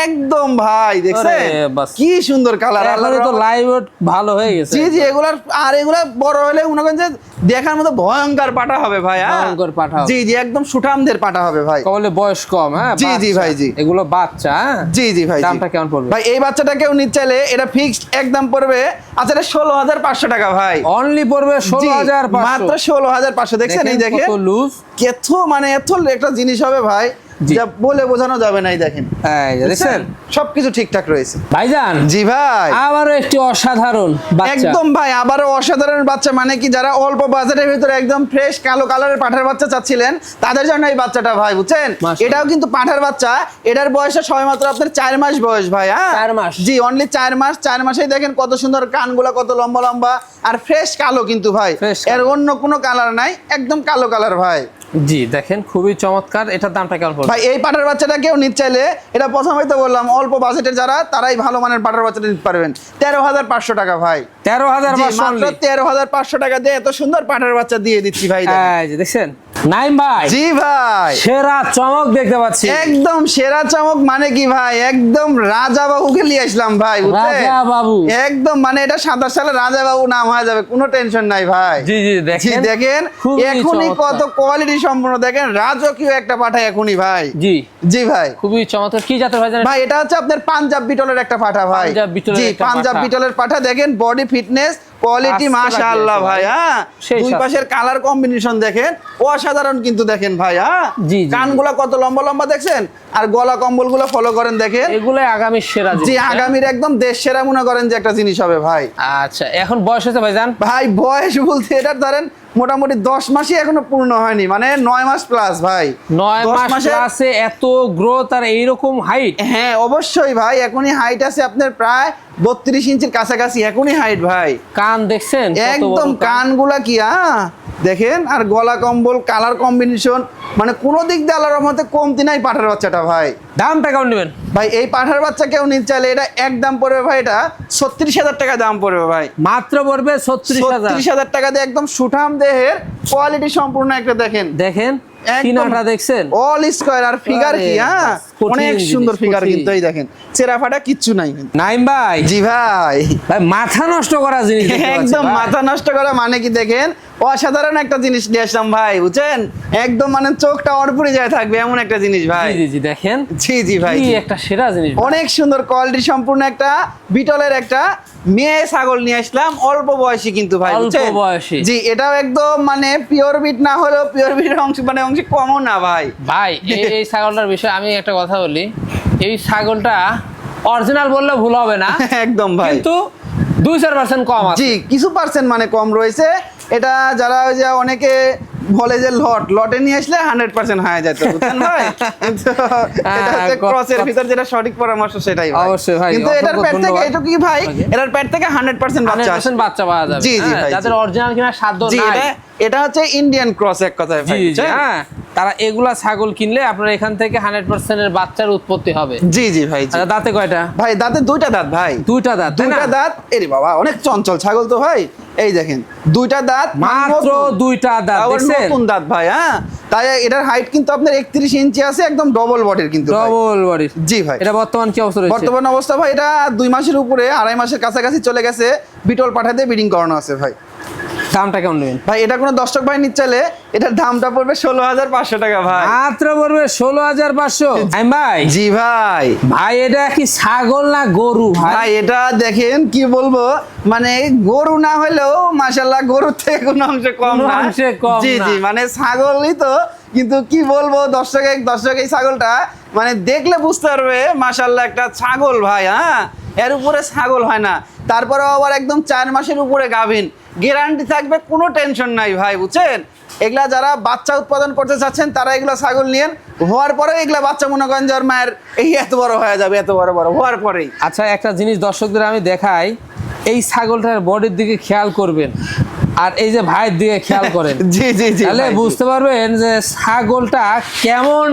S1: একদম ভাই, দেখছেন
S2: আরে বাস।
S1: কি সুন্দর কালার।
S2: এখন তো লাইভ ওয়েট ভালো হয়ে গেছে।
S1: জি জি, এগুলার আর এগুলা বড় হলে মনে করেন যে দেখার মতো ভয়ঙ্কর পাটা হবে ভাই। হ্যাঁ,
S2: ভয়ঙ্কর পাঠা হবে।
S1: জি জি, একদম সুঠামদের পাটা হবে ভাই।
S2: কবলে বয়স কম। হ্যাঁ
S1: জি, জি
S2: বাচ্চা।
S1: ভাই, জি।
S2: এগুলো বাচ্চা। হ্যাঁ?
S1: জি জি ভাই, জি।
S2: দামটা কেমন পড়বে?
S1: ভাই এই বাচ্চাটা কেউ নিতে চাইলে এটা ফিক্সড একদম পড়বে, আচ্ছা, এটা 16,500 টাকা ভাই।
S2: অনলি পড়বে
S1: জি,
S2: 16,500।
S1: মাত্র 16,500। দেখছেন এই দেখেন
S2: কত লুজ।
S1: এত মানে এত একটা জিনিস হবে ভাই,
S2: জি।
S1: যা বলে বোঝানো যাবে না। এই দেখেন,
S2: এই যে দেখছেন
S1: সবকিছু ঠিকঠাক রয়েছে
S2: ভাইজান।
S1: জি ভাই।
S2: আবারও একটি অসাধারণ বাচ্চা।
S1: একদম ভাই, আবারও অসাধারণ বাচ্চা, মানে কি যারা অল্প বাজেটের ভিতরে একদম ফ্রেশ কালো কালারের পাঠার বাচ্চা চাচ্ছিলেন তাদের জন্য এই বাচ্চাটা ভাই, বুঝছেন।
S2: মাশাআল্লাহ।
S1: এটাও কিন্তু পাঠার বাচ্চা। এটার বয়সে সবেমাত্র আপনার 4 মাস বয়স ভাই। হ্যাঁ,
S2: 4 মাস।
S1: জি, অনলি 4 মাস। 4 মাসেই দেখেন কত সুন্দর কানগুলা, কত লম্বা লম্বা, আর ফ্রেশ কালো কিন্তু ভাই।
S2: Fresh
S1: এর
S2: কালো।
S1: অন্য কোনো কালার নাই, একদম কালো কালার ভাই।
S2: জি, দেখেন খুবই চমৎকার। এটার দামটা কেমন পড়বে?
S1: ভাই এই পাঠার বাচ্চাটা কেউ নিতে চাইলে এটা প্রথমেই তো বললাম অল্প বাজেটের যারা, তারাই ভালো মানের পাঠার বাচ্চাটা নিতে পারবেন। 13,500 টাকা ভাই।
S2: 13,500
S1: মাত্র 13,500 টাকা দিয়ে এত সুন্দর পাঠার বাচ্চা দিয়ে দিচ্ছি ভাই। দেখেন।
S2: এই যে দেখছেন নাইম ভাই,
S1: জি ভাই,
S2: সেরা চমক দেখতে পাচ্ছি।
S1: একদম সেরা চমক, মানে কি ভাই, একদম রাজা বাবুকে নিয়ে আসলাম ভাই, বুঝছেন?
S2: রাজা বাবু।
S1: একদম, মানে এটা 27 সালে রাজা বাবু নাম হয়ে যাবে, কোনো টেনশন নাই ভাই।
S2: জি জি,
S1: জি,
S2: দেখেন
S1: দেখেন
S2: খুবই
S1: এখনই
S2: চমৎকার।
S1: কত কোয়ালিটি সম্পূর্ণ, দেখেন রাজকীয় একটা পাঠা এখনই ভাই।
S2: জি,
S1: জি ভাই।
S2: খুবই চমৎকার। কি জাতের ভাই জানেন?
S1: ভাই এটা হচ্ছে আপনার পাঞ্জাব বিটলের একটা পাঠা ভাই।
S2: পাঞ্জাব বিটলের
S1: জি,
S2: একটা
S1: পাঞ্জাব
S2: পাঠা।
S1: বিটলের পাঠা। দেখেন বডি ফিটনেস কোয়ালিটি
S2: আস্তে
S1: মাশাআল্লাহ
S2: লাগিয়েছে
S1: ভাই।
S2: ভাই।
S1: হ্যাঁ,
S2: সেই
S1: দুই
S2: সাথে।
S1: পাশের কালার কম্বিনেশন দেখেন অসাধারণ কিন্তু, দেখেন ভাই। হ্যাঁ,
S2: জি, জি,
S1: কানগুলা কত লম্বা লম্বা দেখছেন, আর গলা কম্বলগুলো ফলো করেন দেখেন।
S2: এগুলো আগামী সেরা
S1: জি,
S2: জিনিস, হ্যাঁ?
S1: আগামীর একদম দেশ সেরা মনে করেন যে একটা জিনিস হবে ভাই।
S2: আচ্ছা, এখন বয়স হয়েছে ভাই জান?
S1: ভাই বয়স বলতে এটা ধরেন মোটামুটি 10 মাসই এখনো পূর্ণ হয়নি, মানে 9 মাস প্লাস ভাই।
S2: 9
S1: 10
S2: মাস
S1: মাসের-
S2: ক্লাসে এত গ্রোথ আর এইরকম হাইট।
S1: হ্যাঁ অবশ্যই ভাই, এখনই হাইট আছে আপনার প্রায় 32 ইঞ্চির কাছাকাছি এখনই হাইট ভাই।
S2: কান দেখছেন কত
S1: একদম
S2: বড় কান।
S1: কানগুলা কি দেখেন, আর গলা কম্বল কালার কম্বিনেশন, মানে কোনো দিক দিয়ে আল্লাহর রহমতে কমতি নাই পাঠার বাচ্চাটা ভাই।
S2: দামটা কেমন নেবেন?
S1: ভাই এই পাঠার বাচ্চা কেউ নিতে চাইলে এটা এক দাম পড়বে ভাই, এটা 36,000 টাকা দাম পড়বে ভাই।
S2: মাত্র পড়বে 36,000।
S1: 36,000 টাকা দিয়ে একদম সুঠাম দেহের কোয়ালিটি সম্পূর্ণ একটা দেখেন।
S2: দেখেন
S1: একদম
S2: সিনাটা দেখছেন
S1: অল স্কয়ার, আর ফিগার
S2: আরে
S1: কি
S2: বাস, কঠিন
S1: অনেক
S2: জিনিস,
S1: সুন্দর ফিগার
S2: কঠিন।
S1: কিন্তু। এই দেখেন চেরাফাটা কিচ্ছু নাই কিন্তু।
S2: নাইম ভাই।
S1: জি ভাই,
S2: ভাই মাথা নষ্ট করা জিনিস দেখতে পাচ্ছি
S1: একদম
S2: ভাই।
S1: মাথা নষ্ট করা, মানে কি দেখেন অসাধারণ একটা জিনিস নিয়ে আসলাম ভাই, বুঝছেন। একদম মানে চোখটা অড়পুরে যায় থাকবে এমন একটা জিনিস ভাই।
S2: জি জি জি, দেখেন
S1: জি জি ভাই,
S2: কি
S1: জি।
S2: একটা সেরা জিনিস ভাই।
S1: অনেক সুন্দর কোয়ালিটি সম্পূর্ণ একটা বিটলের একটা মেয়ে ছাগল নিয়ে আসলাম, অল্প বয়সী কিন্তু ভাই,
S2: অল্প
S1: বুঝছেন?
S2: বয়সী।
S1: জি, এটাও একদম মানে পিওর বিট না হলেও পিওর বিটের অংশ, মানে অংশ কমও না ভাই।
S2: ভাই এই ছাগলটার বিষয়ে আমি একটা কথা বলি। এই ছাগলটা অরিজিনাল বললে ভুল হবে না,
S1: একদম ভাই,
S2: কিন্তু 2-4% কম আছে।
S1: জি কিছু পার্সেন্ট মানে কম রয়েছে। এটা যারা ওই যে অনেকে বলে যে লটে নিয়ে আসলে 100% হয়ে যেত, বুঝছেন ভাই? কিন্তু এটা হচ্ছে ক্রসের ভিতর যেটা সঠিক পরামর্শ সেটাই ভাই।
S2: অবশ্যই ভাই,
S1: কিন্তু এটার
S2: অসংখ্য
S1: পেট থেকে
S2: ধন্যবাদ।
S1: এটা কি ভাই, এটার পেট থেকে 100% বাচ্চা আসে।
S2: 100% বাচ্চা পাওয়া যাবে।
S1: জি, জি
S2: হ্যাঁ,
S1: ভাই,
S2: যাদের
S1: জি।
S2: অরিজিনাল কিনা সাধ্য
S1: জি,
S2: নাই,
S1: এটা হচ্ছে ইন্ডিয়ান ক্রস এক কথায় ভাই,
S2: জি জি,
S1: বুঝছেন?
S2: হ্যাঁ, তারা এগুলা ছাগল কিনলে আপনার এখান থেকে 100% এর বাচ্চার উৎপত্তি হবে।
S1: জি জি ভাই, জি।
S2: আচ্ছা, দাঁতে কয়টা?
S1: ভাই দাঁতে দুইটা দাঁত ভাই,
S2: দুইটা দাঁত, তাই না?
S1: দুইটা দাঁত। এরে বাবা, অনেক চঞ্চল ছাগল তো ভাই। এই দেখেন দুইটা দাঁত,
S2: মাত্র
S1: নতুন।
S2: দুইটা দাঁত,
S1: আবার
S2: দেখছেন?
S1: নতুন দাঁত ভাই, হ্যাঁ। তাই এটার হাইট কিন্তু আপনার 31 ইঞ্চি আছে, একদম ডবল বডির কিন্তু ভাই।
S2: Double body.
S1: জি ভাই।
S2: এটা বর্তমান কি অবস্থা রয়েছে?
S1: বর্তমান অবস্থা ভাই, এটা 2 মাসের উপরে, 2.5 মাসের কাছাকাছি চলে গেছে। বিটল পাঠাতে ব্রিডিং করানো আছে ভাই।
S2: দামটা কেমন নেবেন
S1: ভাই এটা কোনো দর্শক ভাই নিতে চাইলে এটার দামটা পড়বে 16,500 টাকা ভাই।
S2: মাত্র পড়বে 16,500। ভাই
S1: জি ভাই।
S2: ভাই এটা কি ছাগল না গরু ভাই?
S1: ভাই এটা দেখেন কি বলবো, মানে গরু না হলেও মাশাআল্লাহ গরুর থেকে কোনো অংশে কম
S2: কোনো
S1: না।
S2: অংশে কম
S1: জি
S2: না।
S1: জি, মানে ছাগলই তো, কিন্তু কি বলবো, দর্শক এই ছাগলটা মানে দেখলে বুঝতে পারবে মাশাআল্লাহ একটা ছাগল ভাই। হ্যাঁ, এর উপরে ছাগল হয় না, তারপরেও আবার একদম 4 মাসের উপরে গাভীন, গ্যারান্টি থাকবে, কোনো টেনশন নাই ভাই, বুঝছেন? এগুলা যারা বাচ্চা উৎপাদন করতে চাচ্ছেন তারা এগুলা ছাগল নিয়েন, হওয়ার পরে এগুলা বাচ্চা মনে করেন যে ওর মায়ের এই এত বড় হয়ে যাবে, এত বড় বড় হওয়ার পরেই।
S2: আচ্ছা, একটা জিনিস দর্শকদের আমি দেখাই, এই ছাগলটার বডির দিকে খেয়াল করবেন আর এই যে ভাইয়ের দিকে খেয়াল করেন।
S1: জি জি জি
S2: তাহলে
S1: ভাই, জি।
S2: বুঝতে পারবেন যে ছাগলটা কেমন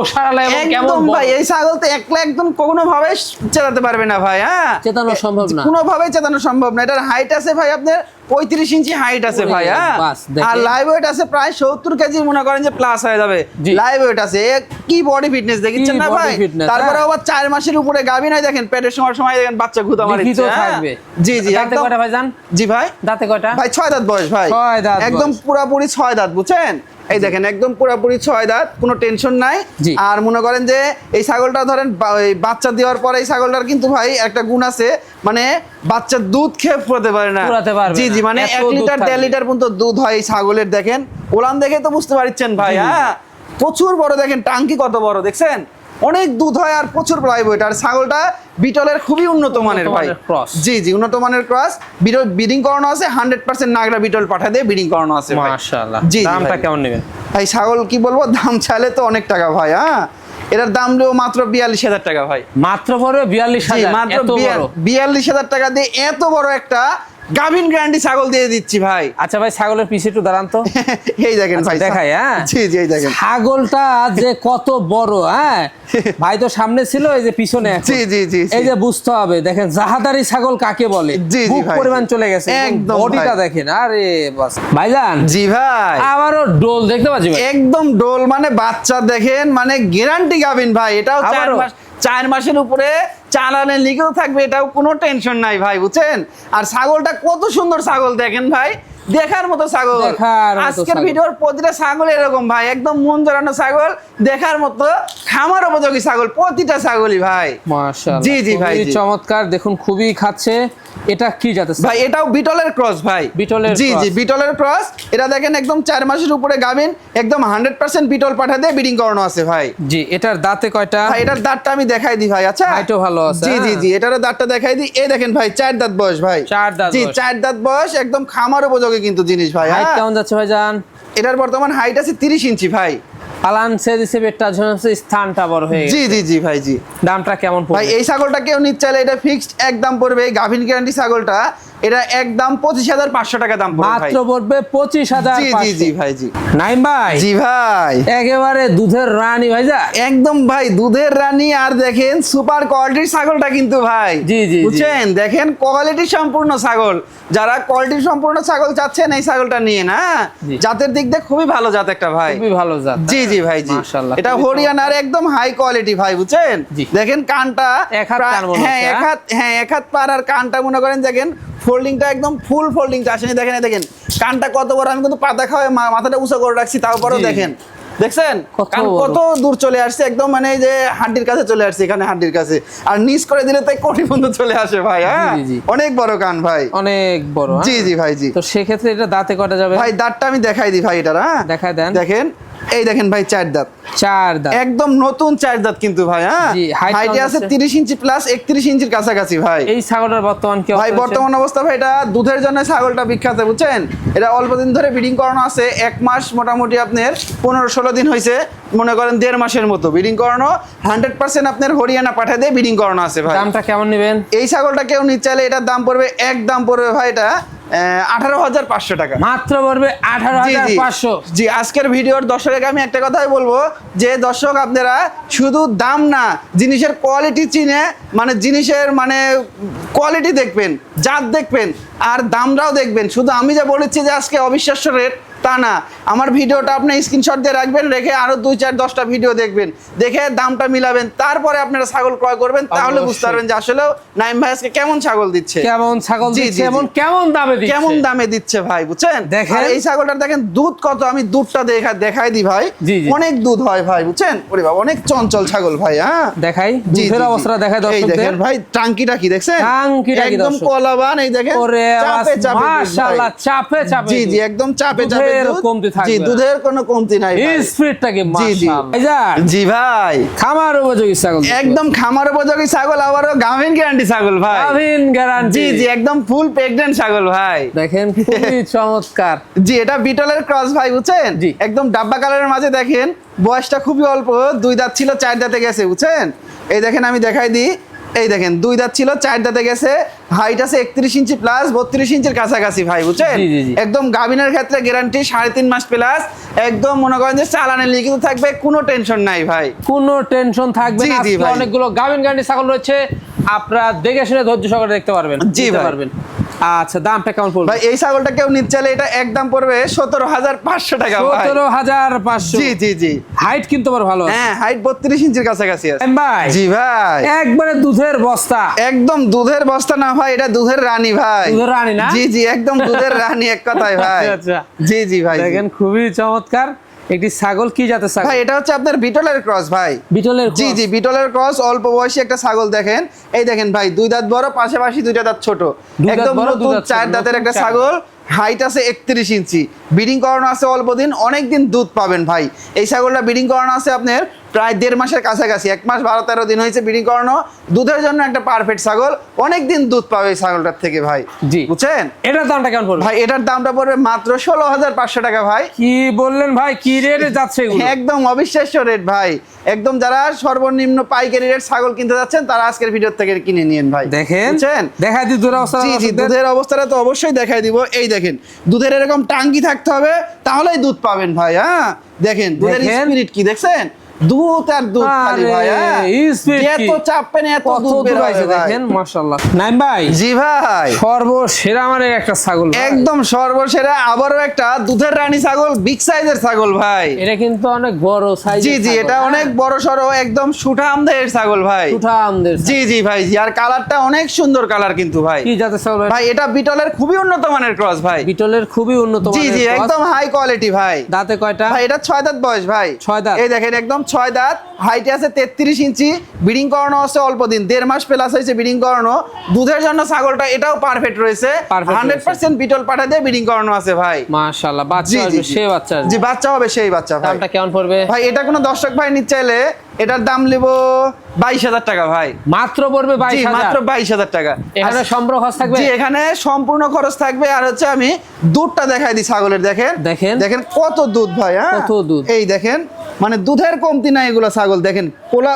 S2: ওশারালা এবং কেমন
S1: একদম
S2: বড়।
S1: ভাই, এই ছাগল তো একলা একদম কোনো ভাবে চেতাতে পারবে না ভাই। হ্যাঁ,
S2: চেতানো সম্ভব না।
S1: কোনো ভাবে চেতানো সম্ভব না। এটার হাইট আছে ভাই আপনার 35 ইঞ্চি হাইট আছে
S2: ওরে
S1: ভাই। হ্যাঁ,
S2: বাস, দেখেন।
S1: আর লাইভ ওয়েট আছে প্রায় 70 কেজি, মনে করেন যে প্লাস হয়ে যাবে।
S2: জি।
S1: লাইভ ওয়েট আছে, কি বডি ফিটনেস দেখেছেন না
S2: body
S1: ভাই?
S2: fitness,
S1: তারপরে
S2: হ্যাঁ।
S1: আবার 4 মাসের উপরে গাভী নাই, দেখেন পেটের সময় দেখেন বাচ্চা ঘুতা
S2: লিখিত
S1: মারছে। হ্যাঁ।
S2: থাকবে।
S1: জি জি,
S2: দাঁতে
S1: একদম।
S2: কয়টা ভাই জান?
S1: জি ভাই।
S2: দাঁতে কয়টা?
S1: ভাই 6 দাঁত বয়স ভাই,
S2: 6 দাঁত
S1: একদম
S2: বয়স।
S1: পুরাপুরি 6 দাঁত, বুঝছেন? এই দেখেন একদম পুরাপুরি 6 দাঁত, কোনো টেনশন নাই।
S2: জি।
S1: আর মনে করেন যে এই ছাগলটা ধরেন ওই বাচ্চা দেওয়ার পরে এই ছাগলটার কিন্তু ভাই একটা গুণ আছে, মানে বাচ্চার দুধ খেয়ে ফুরাতে পারে না।
S2: ফুরাতে পারবে
S1: জি জি,
S2: না,
S1: মানে
S2: এত
S1: 1
S2: দুধ
S1: লিটার
S2: থাকবে।
S1: 1.5 লিটার পর্যন্ত দুধ হয় এই ছাগলের। দেখেন ওলান দেখে তো বুঝতে পারছেন ভাই।
S2: জি, জি।
S1: হ্যাঁ, প্রচুর বড়, দেখেন টাঙ্কি কত বড়, দেখছেন? অনেক দুধ হয় আর প্রচুর প্রাইভেট। আর ছাগলটা বিটলের খুবই উন্নত মানের ভাই।
S2: মানের cross।
S1: জি জি, উন্নত মানের ক্রস। ব্রিডিং করানো আছে 100% নাগরা বিটল পাঠা দিয়ে ব্রিডিং করানো আছে ভাই।
S2: মাশাআল্লাহ।
S1: জি, জি
S2: দামটা
S1: ভাই।
S2: কেমন নেবেন?
S1: ভাই ছাগল কি বলবো, দাম চাইলে তো অনেক টাকা ভাই। হ্যাঁ, এটার দাম দেবো মাত্র 42,000 টাকা ভাই।
S2: মাত্র পড়বে
S1: জি,
S2: 42,000।
S1: মাত্র
S2: এত বড়।
S1: 42,000 টাকা দিয়ে এত বড় একটা গাভিন গ্যারান্টি ছাগল দিয়ে দিচ্ছি ভাই।
S2: আচ্ছা ভাই, ছাগলের পিছে একটু দাঁড়ান তো।
S1: এই দেখেন
S2: আচ্ছা,
S1: ভাই,
S2: দেখাই, হ্যাঁ।
S1: জি জি, এই দেখেন।
S2: ছাগলটা যে কত বড়, হ্যাঁ ভাই তো সামনে ছিল, এই যে পিছনে এখন।
S1: জি জি জি,
S2: এই যে বুঝতে হবে, দেখেন জাহাদারি ছাগল কাকে বলে।
S1: জি, জি
S2: বুক
S1: ভাই,
S2: পরিমাণ
S1: জি।
S2: চলে গেছে,
S1: একদম
S2: বডিটা
S1: ভাই।
S2: দেখেন, আরে বাস ভাইজান।
S1: জি ভাই,
S2: আবারও ডোল দেখতে পাচ্ছি ভাই।
S1: একদম ডোল, মানে বাচ্চা দেখেন, মানে গ্যারান্টি গাভিন ভাই। এটাও 4
S2: আবারও?
S1: মাস, 4 মাসের উপরে চালানে লিগেও থাকবে, এটাও কোনো টেনশন নাই ভাই, বুঝছেন? আর ছাগলটা কত সুন্দর ছাগল দেখেন ভাই, দেখার মতো ছাগল।
S2: দেখার মতো
S1: আজকের
S2: ছাগল।
S1: ভিডিওর প্রতিটা ছাগল এরকম ভাই, একদম মন জড়ানো ছাগল, দেখার মতো খামার উপযোগী ছাগল, প্রতিটা ছাগলই ভাই।
S2: মাশাআল্লাহ।
S1: জি, জি ভাই,
S2: খুবই
S1: জি।
S2: চমৎকার, দেখুন খুবই খাচ্ছে। এটা কি জাতের?
S1: ভাই এটাও বিটলের ক্রস ভাই।
S2: বিটলের
S1: জি
S2: cross।
S1: জি, বিটলের ক্রস। এটা দেখেন একদম 4 মাসের উপরে গাভিন, একদম 100% বিটল পাঠা দিয়ে ব্রিডিং করানো আছে ভাই।
S2: জি, এটার দাঁতে কয়টা?
S1: ভাই এটার দাঁতটা আমি দেখাই দিই ভাই। আচ্ছা,
S2: হাইটও ভালো আছে,
S1: জি জি
S2: হ্যাঁ।
S1: জি, এটারও দাঁতটা দেখাই দিই। এই দেখেন ভাই 4 দাঁত বয়স ভাই।
S2: 4 দাঁত
S1: জি,
S2: বয়স।
S1: 4 দাঁত বয়স, একদম খামার উপযোগী কিন্তু জিনিস ভাই।
S2: হাইট
S1: হ্যাঁ,
S2: কেমন যাচ্ছে ভাইজান?
S1: এটার বর্তমান হাইট আছে 30 ইঞ্চি ভাই।
S2: পালান ছেড়ে দিছে, পেটটা ঝুলছে, স্থানটা বড় হয়ে গেছে।
S1: জি জি জি ভাই, জি।
S2: দামটা কেমন পড়বে?
S1: ভাই এই ছাগলটা কেউ নিতে চাইলে এটা ফিক্সড একদম পড়বে, এই গাভিন গ্যারান্টি ছাগলটা এটা একদম 25,500 টাকা দাম পড়বে ভাই।
S2: মাত্র পড়বে 25,500।
S1: জি জি জি ভাই, জি।
S2: নাইম ভাই,
S1: জি ভাই,
S2: একেবারে দুধের রানী ভাইজা।
S1: একদম ভাই দুধের রানী। আর দেখেন সুপার কোয়ালিটির ছাগলটা কিন্তু ভাই।
S2: জি, জি, জি।
S1: বুঝছেন, দেখেন কোয়ালিটি সম্পূর্ণ ছাগল। যারা কোয়ালিটি সম্পূর্ণ ছাগল চাচ্ছেন এই ছাগলটা নিয়ে না,
S2: জি।
S1: জাতের দিক দিয়ে খুবই ভালো জাত একটা ভাই।
S2: খুবই ভালো জাত।
S1: জি জি ভাই, জি।
S2: মাশাআল্লাহ,
S1: এটা
S2: খুবই
S1: হরিয়ানার একদম হাই কোয়ালিটি ভাই, বুঝছেন?
S2: জি।
S1: দেখেন কানটা
S2: এক হাত কান মনে
S1: হ্যাঁ,
S2: হচ্ছে,
S1: এক হাত, হ্যাঁ এক হাত পার। আর কানটা মনে করেন দেখেন ফোল্ডিংটা একদম ফুল ফোল্ডিংটা আসেনি, দেখেন এই দেখেন কানটা কত বড়। আমি কিন্তু পাতা খাওয়াই মাথাটা উঁচু করে রাখছি, তারপরেও
S2: জি।
S1: দেখেন, দেখছেন
S2: কত
S1: কান
S2: বড়।
S1: কত দূর চলে আসছে, একদম মানে এই যে হাড্ডির কাছে চলে আসছে, এখানে হাড্ডির কাছে। আর নিচ করে দিলে তাই কোটি বন্ধু চলে আসে ভাই। হ্যাঁ,
S2: জি, জি।
S1: অনেক বড় কান ভাই।
S2: অনেক বড়, হ্যাঁ?
S1: জি জি ভাই, জি।
S2: তো সেক্ষেত্রে এটা দাঁতে কয়টা যাবে?
S1: ভাই দাঁতটা আমি দেখাই দিই ভাই, এটা হ্যাঁ
S2: দেখায় দেন।
S1: দেখেন এই দেখেন ভাই 4 দাঁত,
S2: 4 দাঁত,
S1: একদম নতুন 4 দাঁত কিন্তু ভাই। হ্যাঁ,
S2: জি,
S1: হাইটে আছে 30 ইঞ্চি প্লাস 31 ইঞ্চির কাছাকাছি ভাই।
S2: এই ছাগলটার বর্তমান কি
S1: ভাই
S2: অবস্থা?
S1: বর্তমান অবস্থা ভাই, এটা দুধের জন্য ছাগলটা বিখ্যাত, বুঝছেন। এটা অল্প দিন ধরে ব্রিডিং করানো আছে, 1 মাস মোটামুটি আপনার 15-16 দিন হয়েছে, মনে করেন 1.5 মাসের মতো ব্রিডিং করানো। 100% আপনার হরিয়ানা পাঠা দিয়ে ব্রিডিং করানো আছে ভাই।
S2: দামটা কেমন নেবেন?
S1: এই ছাগলটা কেউ নিতে চাইলে এটার দাম পড়বে, একদম পড়বে ভাই এটা 18,500 টাকা
S2: মাত্র পড়বে
S1: জি, জি।
S2: 18,500।
S1: জি, আজকের ভিডিওর দর্শককে আমি একটা কথাই বলবো, যে দর্শক আপনারা শুধু দাম না, জিনিসের কোয়ালিটি চিনে, মানে জিনিসের মানে কোয়ালিটি দেখবেন, জাত দেখবেন, আর দামটাও দেখবেন। শুধু আমি যা বলেছি যে আজকে অবিশ্বাস্য রেট, তা না। আমার ভিডিওটা আপনি স্ক্রিনশট দিয়ে রাখবেন, রেখে আরো 2-4-10টা ভিডিও দেখবেন, দেখে দামটা মিলাবেন, তারপরে আপনারা ছাগল ক্রয় করবেন, তাহলে বুঝতে পারবেন যে আসলে নাইম ভাই আজকে কেমন ছাগল দিচ্ছে,
S2: কেমন ছাগল
S1: জি,
S2: দিচ্ছে
S1: জি,
S2: এবং
S1: জি।
S2: কেমন দামে দিচ্ছে।
S1: কেমন দামে দিচ্ছে ভাই, বুঝছেন।
S2: দেখেন।
S1: আর এই ছাগলটার দেখেন দুধ কত, আমি দুধটা দেখাই দিই ভাই।
S2: জি, জি।
S1: অনেক দুধ হয় ভাই, বুঝছেন। ওরে বাবা, অনেক চঞ্চল ছাগল ভাই। হ্যাঁ,
S2: দেখাই
S1: জি, জি,
S2: দুধের
S1: জি।
S2: অবস্থাটা দেখাই
S1: এই
S2: দর্শকদের।
S1: দেখেন ভাই, টাঙ্কিটা কি দেখছেন,
S2: টাঙ্কিটা কি
S1: একদম
S2: দর্শক?
S1: কলাবান। এই দেখেন,
S2: ওরে
S1: চাপে চাপে দুধ ভাই।
S2: মাশাআল্লাহ, চাপে চাপে
S1: জি,
S2: দুধ।
S1: জি, একদম চাপে চাপে
S2: দুধের
S1: দুধ।
S2: কমতি থাকবে
S1: জি,
S2: না।
S1: দুধের কোনো কমতি নাই ভাই।
S2: স্পিডটা কি
S1: জি, জি।
S2: মাশাআল্লাহ। ভাইজান,
S1: জি ভাই,
S2: খামার উপযোগী ছাগল
S1: একদম খামার উপযোগী ছাগল, আবারও গাভিন গ্যারান্টি ছাগল ভাই।
S2: গাভিন গ্যারান্টি।
S1: জি, জি, একদম ফুল প্রেগন্যান্ট ছাগল ভাই।
S2: দেখেন খুবই চমৎকার।
S1: জি, এটা বিটলের ক্রস ভাই, বুঝছেন।
S2: জি।
S1: একদম ডাব্বা কালারের মাঝে দেখেন, বয়সটা খুবই অল্প, 2 দাঁত ছিল 4 দাঁতে গেছে, বুঝছেন। এই দেখেন, আমি দেখাই দিই। এই দেখেন, 2 দাঁত ছিল 4 দাঁতে গেছে, হাইট আছে 31 ইঞ্চি প্লাস 32 ইঞ্চির কাছাকাছি ভাই, বুঝছেন।
S2: জি, জি, জি।
S1: একদম গাভিনের ক্ষেত্রে গ্যারান্টি 3.5 মাস প্লাস, একদম মনে করেন যে চালানে লিখিত থাকবে, কোনো টেনশন নাই ভাই।
S2: কোনো টেনশন থাকবে
S1: জি,
S2: না।
S1: জি,
S2: আজকে
S1: ভাই।
S2: অনেকগুলো গাভিন গ্যারান্টি ছাগল রয়েছে, আপনারা দেখে শুনে ধৈর্য সহকারে দেখতে পারবেন,
S1: জি,
S2: নিতে
S1: ভাই।
S2: পারবেন। আচ্ছা, দামটা কেমন পড়বে?
S1: ভাই এই ছাগলটা কেউ নিতে চাইলে এটা একদম পড়বে 17,500 টাকা ভাই।
S2: 17,500।
S1: জি, জি, জি।
S2: হাইট কিন্তু আবার ভালো আছে।
S1: হ্যাঁ, হাইট 32 ইঞ্চির কাছাকাছি আছে।
S2: ভাই,
S1: জি ভাই,
S2: একবারে দুধের বস্তা।
S1: একদম দুধের বস্তা না ভাই, এটা দুধের রানী ভাই।
S2: দুধের রানী না?
S1: জি, জি, একদম দুধের রানী, এক কথায় ভাই।
S2: আচ্ছা, আচ্ছা।
S1: জি, জি ভাই, জি।
S2: দেখেন খুবই চমৎকার একটি ছাগল। কি জাতের ছাগল?
S1: ভাই এটা হচ্ছে আপনার বিটলের ক্রস ভাই।
S2: বিটলের
S1: জি,
S2: cross।
S1: জি, বিটলের ক্রস, অল্প বয়সী একটা ছাগল। দেখেন, এই দেখেন ভাই, 2 দাঁত বড়, পাশাপাশি 2টা দাঁত ছোট,
S2: দাঁত
S1: একদম
S2: বড়, 2
S1: নতুন
S2: দাঁত ছোট,
S1: 4 দাঁতের
S2: নতুন
S1: একটা
S2: 4
S1: ছাগল। হাইট আছে 31 ইঞ্চি, ব্রিডিং করানো আছে অল্প দিন, অনেক দিন দুধ পাবেন ভাই। এই ছাগলটা ব্রিডিং করানো আছে আপনার প্রায় 1.5 মাসের কাছাকাছি, 1 মাস 12-13 দিন হয়েছে ব্রিডিং করানো। দুধের জন্য একটা পারফেক্ট ছাগল, অনেক দিন দুধ পাবে এই ছাগলটার থেকে ভাই।
S2: জি।
S1: বুঝছেন।
S2: এটার দামটা কেমন পড়বে?
S1: ভাই এটার দামটা পড়বে মাত্র 16,500 টাকা ভাই।
S2: কি বললেন ভাই, কি রেটে যাচ্ছে এগুলো?
S1: একদম অবিশ্বাস্য রেট ভাই। একদম যারা সর্বনিম্ন পাইকারি রেট ছাগল কিনতে যাচ্ছেন, তারা আজকের ভিডিও থেকে কিনে নিন ভাই।
S2: দেখেন,
S1: বুঝছেন।
S2: দেখাই দিই দুধের অবস্থা।
S1: জি, জি, দুধের অবস্থাটা তো অবশ্যই দেখাই দিব। এই দেখেন, দুধের এরকম টাঙ্কি থাকতে হবে, তাহলেই দুধ পাবেন ভাই। হ্যাঁ, দেখেন দুধের
S2: দেখেন।
S1: স্পিরিট কি দেখছেন, দুধ আর দুধ খালি
S2: আরে,
S1: ভাই। হ্যাঁ,
S2: speed কি?
S1: এত চাপেন, এত
S2: কত
S1: দুধ বের
S2: দূর
S1: হবে
S2: আইছে
S1: ভাই।
S2: দেখেন, মাশাআল্লাহ। নাইম ভাই,
S1: জি ভাই,
S2: সর্বসেরা মানের একটা ছাগল ভাই।
S1: একদম সর্বসেরা, আবারও একটা দুধের রানী ছাগল, বিগ সাইজের ছাগল ভাই।
S2: এটা কিন্তু অনেক বড় সাইজ।
S1: জি, জি, এটা অনেক বড় সড়ো, একদম সুঠাম দেহের ছাগল ভাই।
S2: আমদের।
S1: জি, জি ভাই, জি। আর কালারটা অনেক সুন্দর কালার কিন্তু ভাই।
S2: কি জাতের ছাগল ভাই?
S1: ভাই এটা বিটলের খুবই উন্নত মানের ক্রস ভাই।
S2: বিটলের খুবই উন্নত
S1: জি,
S2: মানের
S1: জি,
S2: cross।
S1: একদম হাই কোয়ালিটি ভাই।
S2: দাঁতে কয়টা?
S1: ভাই এটা 6 দাঁত বয়স ভাই।
S2: 6 দাঁত।
S1: এই দেখেন, একদম 6 দাঁত, হাইটে আছে 33 ইঞ্চি, ব্রিডিং করানো আছে অল্প দিন, 1.5 মাস প্লাস হয়েছে ব্রিডিং করানো। দুধের জন্য ছাগলটা এটাও পারফেক্ট রয়েছে,
S2: Perfect
S1: 100% বিটল পাঠা দিয়ে ব্রিডিং করানো আছে ভাই।
S2: মাশাআল্লাহ,
S1: জি,
S2: বাচ্চা
S1: জি,
S2: আসবে,
S1: জি।
S2: সে বাচ্চা আসবে।
S1: জি, বাচ্চা হবে সেই বাচ্চা ভাই।
S2: দামটা কেমন পড়বে?
S1: ভাই এটা কোনো দর্শক ভাই নিতে চাইলে এটার দাম নেব 22,000 টাকা ভাই।
S2: মাত্র পড়বে
S1: জি,
S2: 22,000।
S1: মাত্র 22,000 টাকা।
S2: এখানে সম্পূর্ণ খরচ থাকবে?
S1: জি, এখানে সম্পূর্ণ খরচ থাকবে। আর হচ্ছে আমি দুধটা দেখাই দিই ছাগলের। দেখেন,
S2: দেখেন।
S1: দেখেন কত দুধ ভাই। হ্যাঁ,
S2: কত দুধ।
S1: এই দেখেন, মানে দুধের কমতি নাই এগুলা ছাগল। দেখেন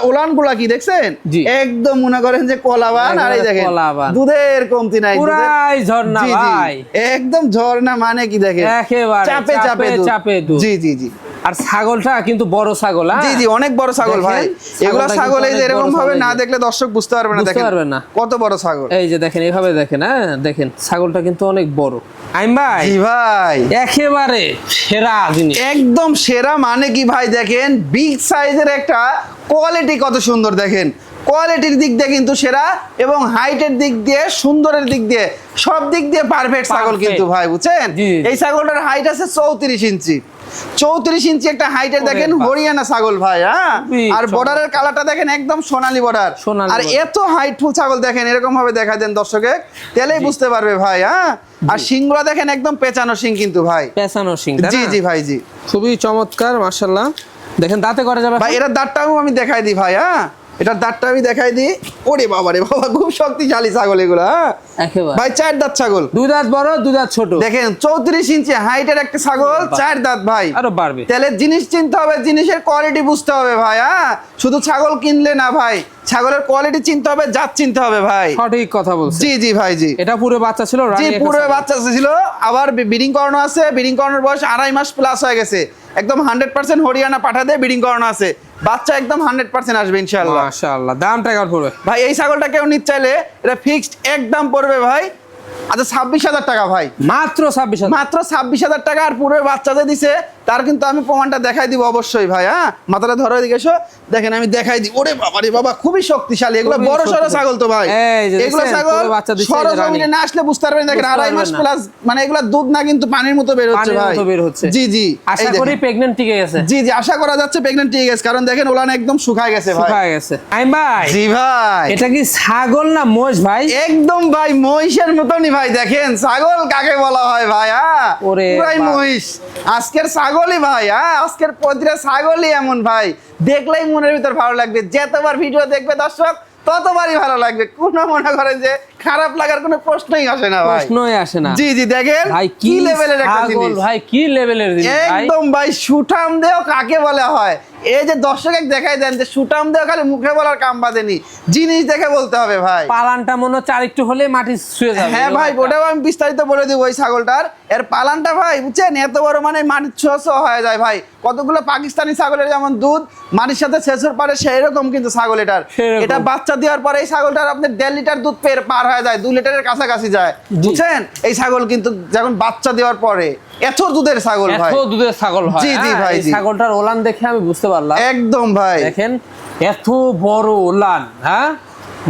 S1: ওলান গুলা কি দেখছেন,
S2: জি।
S1: একদম মনে করেন যে কলাবান। আর এই
S2: একেবারে
S1: দেখেন
S2: কলাবান।
S1: দুধের কমতি নাই,
S2: পুরাই ঝর্ণা
S1: জি, জি,
S2: ভাই।
S1: একদম ঝর্ণা, মানে কি দেখেন,
S2: একেবারে
S1: চাপে চাপে
S2: চাপে দুধ।
S1: জি, জি, জি,
S2: আর ছাগলটা কিন্তু বড় ছাগল। হ্যাঁ,
S1: জি, জি, অনেক বড় ছাগল ভাই।
S2: দেখেন,
S1: এগুলা
S2: ছাগলটা
S1: ছাগল এই
S2: কিন্তু
S1: যে
S2: অনেক
S1: এরকম
S2: বড়
S1: ভাবে
S2: ছাগল,
S1: না
S2: এই যে।
S1: দেখলে দর্শক বুঝতে পারবে না।
S2: বুঝতে
S1: দেখেন
S2: পারবেন না।
S1: কত বড় ছাগল।
S2: এই যে দেখেন, এইভাবে দেখেন। হ্যাঁ, দেখেন ছাগলটা কিন্তু অনেক বড়। আইম ভাই,
S1: জি ভাই,
S2: একেবারে সেরা জিনিস।
S1: একদম সেরা, মানে কি ভাই, দেখেন বিগ সাইজের একটা কোয়ালিটি কত সুন্দর। দেখেন কোয়ালিটির দিক দিয়ে কিন্তু সেরা, এবং হাইটের দিক দিয়ে, সুন্দরের দিক দিয়ে, সব দিক দিয়ে পারফেক্ট ছাগল
S2: Perfect।
S1: কিন্তু ভাই, বুঝছেন।
S2: জি।
S1: এই ছাগলটার হাইট আছে 34 ইঞ্চি, 34 ইঞ্চি একটা হাইটের
S2: ওরে
S1: দেখেন
S2: বাহ।
S1: হরিয়ানা ছাগল ভাই, হ্যাঁ।
S2: খুবই
S1: আর
S2: চমৎকার।
S1: বর্ডারের কালারটা দেখেন একদম সোনালী বর্ডার।
S2: সোনালী
S1: আর
S2: border।
S1: এত হাইটফুল ছাগল দেখেন এরকম ভাবে দেখা দেন দর্শকে, তাহলেই বুঝতে পারবে ভাই, হ্যাঁ। আর শিংগুলো দেখেন একদম পেঁচানো শিং কিন্তু ভাই।
S2: পেছানো সিং
S1: জি জি ভাই জি।
S2: খুবই চমৎকার মাশাআল্লাহ। দেখেন দাঁতে করা যাবে
S1: ভাই এটার দাঁতটাও আমি দেখাই দিই ভাই, হ্যাঁ। এটার দাঁতটা আমি দেখাই দিই। ওরে বাবা রে বাবা, খুব শক্তিশালী ছাগল এগুলো, হ্যাঁ।
S2: একেবারে
S1: ভাই 4 দাঁত ছাগল
S2: দুই দাঁত বড় দুই দাঁত ছোট,
S1: দেখেন 34 ইঞ্চি হাইটের একটা ছাগল, 4 দাঁত ভাই।
S2: আরো বাড়বে।
S1: তাহলে জিনিস চিনতে হবে, জিনিসের কোয়ালিটি বুঝতে হবে ভাই, হ্যাঁ। শুধু ছাগল কিনলে না ভাই, ছাগলের কোয়ালিটি চিনতে হবে, জাত চিনতে হবে ভাই।
S2: সঠিক কথা বলছেন।
S1: জি জি ভাই জি।
S2: এটা পুরো বাচ্চা ছিল,
S1: জি
S2: রানী একটা
S1: পুরো
S2: ছাগল।
S1: বাচ্চা ছিল, আবার ব্রিডিং করানো আছে। ব্রিডিং করানোর বয়স 2.5 মাস প্লাস হয়ে গেছে। একদম 100% হরিয়ানা পাঠা দিয়ে ব্রিডিং করানো আছে। বাচ্চা একদম 100% আসবে ইনশাআল্লাহ।
S2: মাশাআল্লাহ। দামটা কেমন পড়বে
S1: ভাই এই ছাগলটা কেউ নিতে চাইলে এটা ফিক্সড একদম পড়বে ভাই, আচ্ছা 26,000 টাকা ভাই।
S2: মাত্র 26,000।
S1: মাত্র 26,000 টাকা। আর পুরো বাচ্চা যে দিছে তার কিন্তু আমি প্রমাণটা দেখাই দিব অবশ্যই ভাই, হ্যাঁ। মাথাটা ধরো এদিকে এসো, দেখেন আমি দেখাই দিই। ওরে বাবা রে বাবা, খুবই শক্তিশালী এগুলো,
S2: খুবই
S1: বড় সড়ো
S2: শক্তিশালী।
S1: ছাগল তো ভাই।
S2: এই যে
S1: এগুলো
S2: দেখছেন,
S1: ছাগল
S2: পুরো বাচ্চা দিছে, এই যে
S1: সরজমিনে
S2: রানী।
S1: না আসলে বুঝতে পারবেন, দেখেন
S2: বুঝতে
S1: 2.5 মাস
S2: পারবেন না।
S1: প্লাস, মানে এগুলো দুধ না কিন্তু পানির মতো বের হচ্ছে
S2: পানির
S1: ভাই।
S2: মতো বের হচ্ছে।
S1: জি জি,
S2: আশা
S1: এই দেখেন।
S2: করি প্রেগন্যান্ট টিকে গেছে।
S1: জি জি, আশা করা যাচ্ছে প্রেগন্যান্ট ঠিক আছে, কারণ দেখেন ওলান একদম শুকায় গেছে ভাই।
S2: শুকায় গেছে। আই ভাই,
S1: জি ভাই,
S2: এটা কি ছাগল না মোষ ভাই?
S1: একদম ভাই মহিষের মতনই ভাই। দেখেন ছাগল কাকে বলা হয় ভাই, হ্যাঁ।
S2: ওরে
S1: পুরাই
S2: বাপ।
S1: মহিষ আজকের ছাগলই ভাই, হ্যাঁ। আজকের প্রতিটা ছাগলই এমন ভাই, দেখলেই মনের ভিতর ভালো লাগবে। যতবার ভিডিও দেখবে দর্শক ততবারই ভালো লাগবে, কোনো মনে করেন যে খারাপ লাগার কোনো প্রশ্নই আসে না ভাই।
S2: প্রশ্নই আসে না।
S1: জি জি, দেখেন
S2: ভাই কি
S1: লেভেলের একটা
S2: ছাগল
S1: জিনিস
S2: ভাই, কি লেভেলের জিনিস ভাই।
S1: একদম ভাই। সুঠাম দেহ কাকে বলা হয়, এই যে দর্শক দেখাই দেন যে সুঠাম দেহ খালি মুখে বলার কাম বাদেনি, জিনিস দেখে বলতে হবে ভাই।
S2: পালানটা মনে হচ্ছে আরেকটু হলে মাটি ছুঁয়ে যাবে।
S1: হ্যাঁ ভাই, ওটাও আমি বিস্তারিত বলে দিব। ওই ছাগলটার এর পালানটা ভাই বুঝছেন, এত বড় মানে মাটির ছোঁয়া হয়ে যায় ভাই। কতগুলো পাকিস্তানি ছাগলের যেমন দুধ মাটির সাথে ছেঁচড় পারে, সেই রকম কিন্তু ছাগল এটার।
S2: সেরকম।
S1: এটা বাচ্চা দেওয়ার পরে এই ছাগলটার আপনার 1.5 লিটার দুধ পার হয়ে যায়, 2 লিটারের কাছাকাছি যায়, বুঝছেন। এই ছাগল কিন্তু যখন বাচ্চা দেওয়ার পরে এত দুধের ছাগল ভাই,
S2: এত দুধের ছাগল হয়।
S1: জি জি
S2: হ্যাঁ,
S1: ভাই
S2: এই
S1: জি।
S2: ছাগলটার ওলান দেখে আমি বুঝতে পারলাম।
S1: একদম ভাই।
S2: দেখেন এত বড় ওলান, হ্যাঁ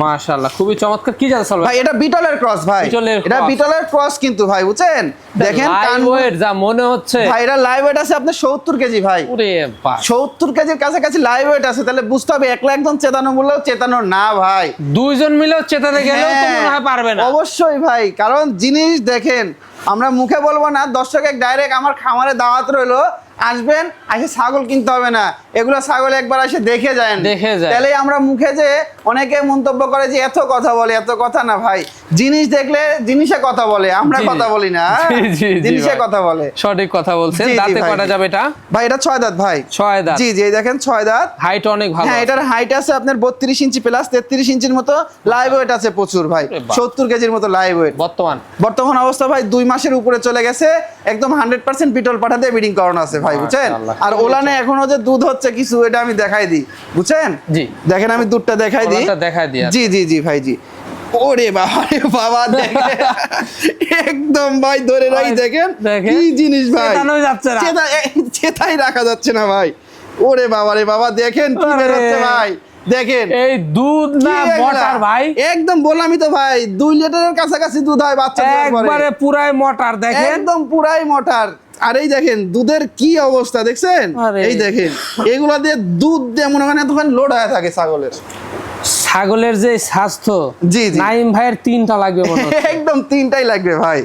S2: মাশাআল্লাহ, খুবই চমৎকার। কি জাত ছাগল
S1: ভাই এটা বিটলের ক্রস ভাই,
S2: বিটলের
S1: এটা
S2: cross।
S1: বিটলের ক্রস কিন্তু ভাই, বুঝছেন। দেখেন কান,
S2: ওয়েট যা মনে হচ্ছে
S1: ভাই এটা লাইভ ওয়েট আছে আপনার 70 কেজি ভাই।
S2: ওরে বাপ,
S1: 70 কেজির কাছাকাছি লাইভ ওয়েট আছে, তাহলে বুঝতে হবে একলা একজন চেতানো মূল্য চেতানো না ভাই।
S2: দুইজন মিলেও চেতাতে গেলেও তো
S1: হ্যাঁ,
S2: মনে হয় পারবে না।
S1: অবশ্যই ভাই, কারণ জিনিস দেখেন আমরা মুখে বলবো না, দর্শক ডাইরেক্ট আমার খামারে দাওয়াত রইলো, আসবেন, এসে ছাগল কিনতে হবে না, এগুলো ছাগল একবার এসে দেখে যায়,
S2: দেখে যায়।
S1: তাহলে আমরা মুখে যে অনেকে মন্তব্য করে যে এত কথা বলে, এত কথা না ভাই। জিনিস দেখলে জিনিসে কথা বলে, আমরা
S2: জি,
S1: কথা বলি না,
S2: জি, জি, জি
S1: জিনিসে
S2: ভাই।
S1: কথা বলে।
S2: সঠিক কথা বলছেন।
S1: জি, জি
S2: দাঁতে
S1: ভাই,
S2: কটা
S1: জি।
S2: যাবে এটা?
S1: ভাই এটা 6 দাঁত ভাই।
S2: 6 দাঁত।
S1: জি জি, এই দেখেন 6 দাঁত।
S2: হাইট অনেক ভালো।
S1: হ্যাঁ, এটার হাইট আছে আপনার 32 ইঞ্চি প্লাস, 33 ইঞ্চির মতো লাইভ ওয়েট আছে প্রচুর ভাই,
S2: ওরে বাপ।
S1: 70 কেজির মতো লাইভ ওয়েট। বর্তমান অবস্থা ভাই 2 মাসের উপরে চলে গেছে, একদম 100% বিটল পাঠা দিয়ে ব্রিডিং করানো আছে ভাই, বুঝছেন।
S2: মাশাআল্লাহ।
S1: আর ওলানে এখনো যে দুধ হচ্ছে কিছু, এটা আমি দেখাই দিই, বুঝছেন।
S2: জি।
S1: দেখেন আমি দুধটা দেখাই দিই।
S2: ওলানটা দেখাই দিই।
S1: জি জি জি ভাই জি। ওরে বাবা রে বাবা, দেখেন একদম ভাই ধরে রাখি, দেখেন
S2: দেখেন।
S1: কি জিনিস ভাই,
S2: চেতানোই যাচ্ছে না।
S1: চেতাই রাখা যাচ্ছে না ভাই। ওরে বাবা রে বাবা, দেখেন কি বের হচ্ছে ভাই, দেখেন
S2: এই দুধ না
S1: কি এগুলা?
S2: মোটর ভাই,
S1: একদম বললামই তো ভাই, 2 লিটারের কাছাকাছি দুধ হয় বাচ্চা দেওয়ার পরে।
S2: একবারে পুরাই মোটর। দেখেন
S1: একদম পুরাই মোটার। আর এই দেখেন দুধের কি অবস্থা দেখছেন,
S2: আরে।
S1: এই দেখেন এগুলা দিয়ে দুধ দিয়ে মনে করেন তখন লোড হয়ে থাকে ছাগলের।
S2: ছাগলের যে স্বাস্থ্য,
S1: জি, জি।
S2: নাইম ভাইয়ের 3টা লাগবে মনে হচ্ছে।
S1: একদম 3টাই লাগবে ভাই।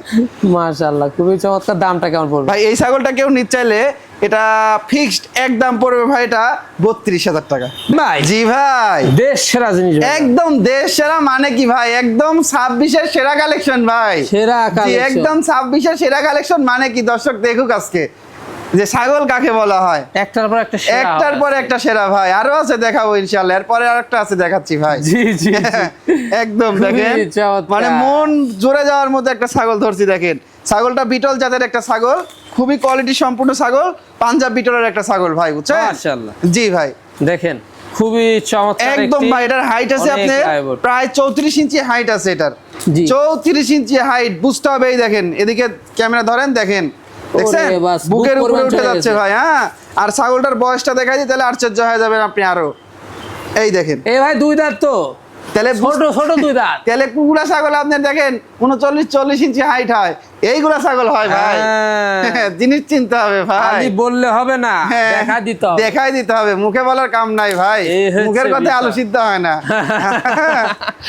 S2: মাশাআল্লাহ, খুবই চমৎকার। দামটা কেমন পড়বে
S1: ভাই এই ছাগলটা কেউ নিতে চাইলে এটা ফিক্সড একদম পড়বে ভাই, এটা 32,000 টাকা
S2: ভাই?
S1: জি ভাই,
S2: দেশ সেরা জিনিস ভাই।
S1: একদম দেশ সেরা মানে কি ভাই, একদম 26-এর সেরা কালেকশন ভাই,
S2: সেরা
S1: জি,
S2: কালেকশন।
S1: একদম 26-এর সেরা কালেকশন মানে কি দর্শক দেখুক আজকে যে ছাগল কাকে বলা হয়।
S2: একটার পর একটা সেরা
S1: একটার
S2: হবে।
S1: পর একটা সেরা ভাই, আরো আছে দেখাবো ইনশাআল্লাহ, এরপরে আরেকটা আছে দেখাচ্ছি ভাই।
S2: জি জি জি।
S1: একদম
S2: খুবই
S1: দেখেন
S2: চমৎকার।
S1: মানে মন জুড়ে যাওয়ার মতো একটা ছাগল ধরছি। দেখেন ছাগলটা বিটল জাতের একটা ছাগল, খুবই কোয়ালিটি সম্পূর্ণ ছাগল, পাঞ্জাব বিটলের একটা ছাগল ভাই, বুঝছেন।
S2: মাশাআল্লাহ।
S1: জি ভাই,
S2: দেখেন খুবই চমৎকার।
S1: একদম
S2: একটি
S1: ভাই, এটার হাইট আছে
S2: অনেক
S1: আপনার
S2: live weight।
S1: প্রায় 34 ইঞ্চি হাইট আছে এটার।
S2: জি।
S1: 34 ইঞ্চি হাইট, বুঝতে হবে। এই দেখেন এদিকে ক্যামেরা ধরেন, দেখেন দেখছেন
S2: ওরে বাস,
S1: বুকের
S2: বুক
S1: উপরে
S2: পরিমাণ
S1: উঠে
S2: চলে
S1: যাচ্ছে
S2: গেছে।
S1: ভাই, হ্যাঁ। আর ছাগলটার বয়সটা দেখাই দিই, তাহলে আশ্চর্য হয়ে যাবেন আপনি আরো। এই দেখেন,
S2: এই ভাই 2 দাঁত তো,
S1: তাহলে
S2: ছোট ছোট 2 দাঁত।
S1: তাহলে কুকুরা ছাগল আপনার দেখেন 39-40 ইঞ্চি হাইট হয়, এইগুলা ছাগল হয় ভাই।
S2: হ্যাঁ।
S1: জিনিস চিনতে হবে ভাই,
S2: খালি বললে হবে না,
S1: হ্যাঁ,
S2: দেখা দিতে হবে।
S1: দেখাই দিতে হবে, মুখে বলার কাম নাই ভাই,
S2: এই হচ্ছে
S1: মুখের কথা
S2: বিষয়।
S1: আলু সিদ্ধ হয় না।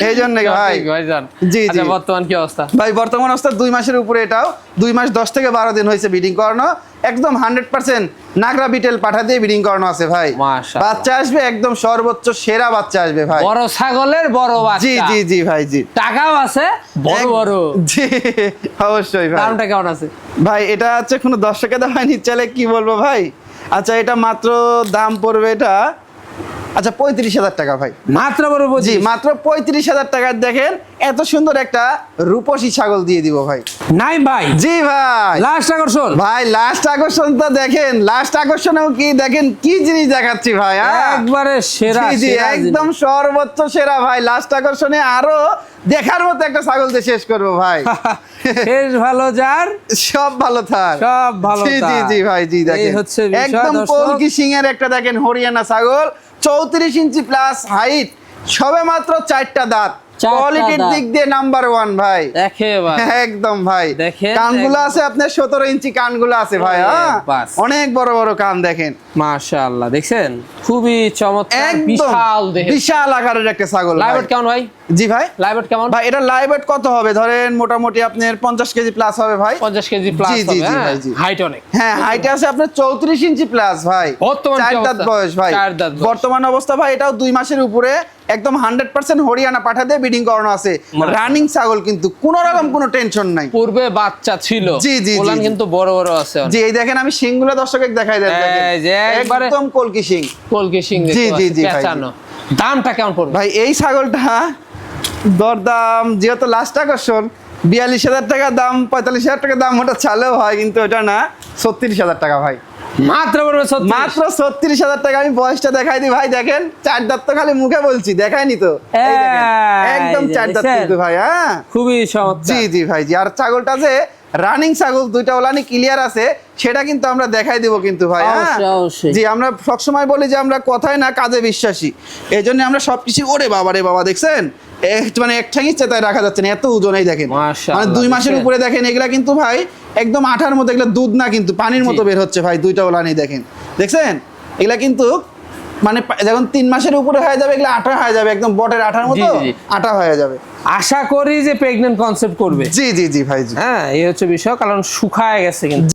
S1: এই জন্য ভাই।
S2: সঠিক ভাইজান।
S1: জি,
S2: আচ্ছা,
S1: জি।
S2: বর্তমান কি অবস্থা?
S1: ভাই বর্তমান অবস্থা 2 মাসের উপরে, এটাও 2 মাস 10 থেকে 12 দিন হয়েছে ব্রিডিং করানো, একদম 100% নাগরা বিটেল পাঠা দিয়ে ব্রিডিং করানো আছে ভাই।
S2: মাশাআল্লাহ।
S1: বাচ্চা আসবে একদম সর্বোচ্চ সেরা বাচ্চা আসবে ভাই।
S2: বড় ছাগলের বড় বাচ্চা।
S1: জি জি জি ভাই, জি
S2: টাকাও আছে বড় বড়।
S1: জি অবশ্যই ভাই।
S2: দামটা কেমন আছে?
S1: ভাই এটা হচ্ছে কোনো দর্শকে দেওয়া হয়নি, চাইলে কি বলবো ভাই। আচ্ছা এটা মাত্র দাম পড়বে এটা, আচ্ছা 35,000 টাকা ভাই।
S2: মাত্র বড়
S1: জি
S2: বুঝি।
S1: মাত্র 35,000 টাকা। দেখেন এত সুন্দর একটা রূপসী ছাগল দিয়ে দিব ভাই।
S2: নাই ভাই,
S1: জি ভাই।
S2: লাস্ট আকর্ষণ।
S1: ভাই লাস্ট আকর্ষণ তো দেখেন, লাস্ট আকর্ষণেও কি দেখেন কি জিনিস দেখাচ্ছি ভাই। হ্যাঁ?
S2: একবারে সেরা
S1: জি, জি,
S2: সেরা
S1: একদম
S2: জিনিস।
S1: সর্বোচ্চ সেরা ভাই। লাস্ট আকর্ষণে আরো দেখার মতো একটা ছাগল দিয়ে শেষ করবো ভাই।
S2: শেষ ভালো যার,
S1: সব ভালো থাক,
S2: সব ভালো
S1: জি জি
S2: তার।
S1: জি ভাই, জি
S2: এই
S1: দেখেন
S2: হচ্ছে বিষয়,
S1: একদম
S2: দর্শক।
S1: কলকি সিং এর একটা দেখেন হরিয়ানা ছাগল, 34 ইঞ্চি প্লাস হাইট, সবে মাত্র 4টা দাঁত,
S2: চারটা
S1: কোয়ালিটির
S2: দাঁত।
S1: দিক দিয়ে নাম্বার 1 ভাই।
S2: একেবারে।
S1: একদম ভাই।
S2: দেখেন,
S1: কানগুলো
S2: একদম।
S1: আছে আপনার 17 ইঞ্চি কানগুলো আছে ভাই।
S2: ওরে
S1: হ্যাঁ
S2: বাস।
S1: অনেক বড় বড় কান দেখেন,
S2: মাশাআল্লাহ, দেখছেন খুবই চমৎকার,
S1: একদম
S2: বিশাল দেহে।
S1: বিশাল আকারের একটা ছাগল ভাই।
S2: লাইভ কেমন ভাই?
S1: জি ভাই।
S2: লাইভ কেমন?
S1: ভাই এটা লাইভ ওয়েট কত হবে ধরেন, মোটামুটি আপনার 50 কেজি প্লাস হবে ভাই।
S2: 50 কেজি প্লাস
S1: জি, জি,
S2: হবে।
S1: জি,
S2: হ্যাঁ?
S1: ভাই, জি।
S2: হাইট অনেক।
S1: হ্যাঁ হাইটে আছে আপনার 34 ইঞ্চি প্লাস ভাই।
S2: বর্তমান কি
S1: 4 দাঁত
S2: অবস্থা?
S1: বয়স ভাই।
S2: 4 দাঁত বয়স।
S1: বর্তমান অবস্থা ভাই এটাও 2 মাসের উপরে, একদম 100% হরিয়ানা পাঠা দিয়ে ব্রিডিং করানো আছে। রানিং ছাগল কিন্তু কোনো রকম কোনো টেনশন নাই।
S2: পূর্বে বাচ্চা ছিল,
S1: জি, জি, জি,
S2: ওলান
S1: জি।
S2: কিন্তু বড় বড় আছে অনেক।
S1: জি এই দেখেন আমি সিংগুলো দর্শকের দেখাই দেন, দেখেন
S2: এই যে একবারে
S1: একদম কলকি সিং।
S2: কলকি সিং
S1: জি,
S2: দেখতে
S1: জি,
S2: পাচ্ছি,
S1: জি, ভাই, জি।
S2: পেঁচানো। দামটা কেমন পড়বে?
S1: ভাই এই ছাগলটা দরদাম যেহেতু লাস্ট আকর্ষণ 42,000 টাকা দাম, 45,000 টাকা দাম ওটা চালেও হয়, কিন্তু ওটা না, 36,000 টাকা ভাই।
S2: মাত্র পড়বে 36।
S1: মাত্র 36,000 টাকা। আমি বয়সটা দেখাই দিই ভাই, দেখেন 4 দাঁত তো খালি মুখে বলছি, দেখাইনি তো। এই দেখেন, একদম
S2: এই যে
S1: 4 দাঁত
S2: দেখছেন?
S1: কিন্তু ভাই। হ্যাঁ
S2: খুবই চমৎকার।
S1: জি জি ভাই, জি। আর ছাগলটা যে রানিং ছাগল, দুইটা ওলানি ক্লিয়ার আছে, সেটা কিন্তু আমরা দেখাই দিব কিন্তু ভাই। হ্যাঁ
S2: অবশ্যই, অবশ্যই।
S1: জি, আমরা সবসময় বলি যে আমরা কথায় না কাজে বিশ্বাসী, এই জন্য আমরা সবকিছু। ওরে বাবা রে বাবা, দেখছেন মানে এক ঠ্যাঙি চেতায় রাখা যাচ্ছে না, এত ওজন। এই দেখেন
S2: মাশাআল্লাহ,
S1: মানে 2 মাসের
S2: দেখেন।
S1: উপরে দেখেন, এগুলা কিন্তু ভাই একদম আঠার মতো, এগুলা দুধ না কিন্তু পানির মতো বের হচ্ছে ভাই, দুইটা ওলানি দেখেন, দেখছেন এগুলা কিন্তু মানে যখন 3 মাসের উপরে হয়ে যাবে এগুলা আঠা হয়ে যাবে, একদম বটের আঠার মতো
S2: জি, জি।
S1: আঠা হয়ে যাবে।
S2: আশা করি যে প্রেগন্যান্ট কনসেপ্ট করবে।
S1: জি জি জি ভাই, জি।
S2: হ্যাঁ, এই হচ্ছে বিষয়, কারণ শুকায় গেছে কিন্তু।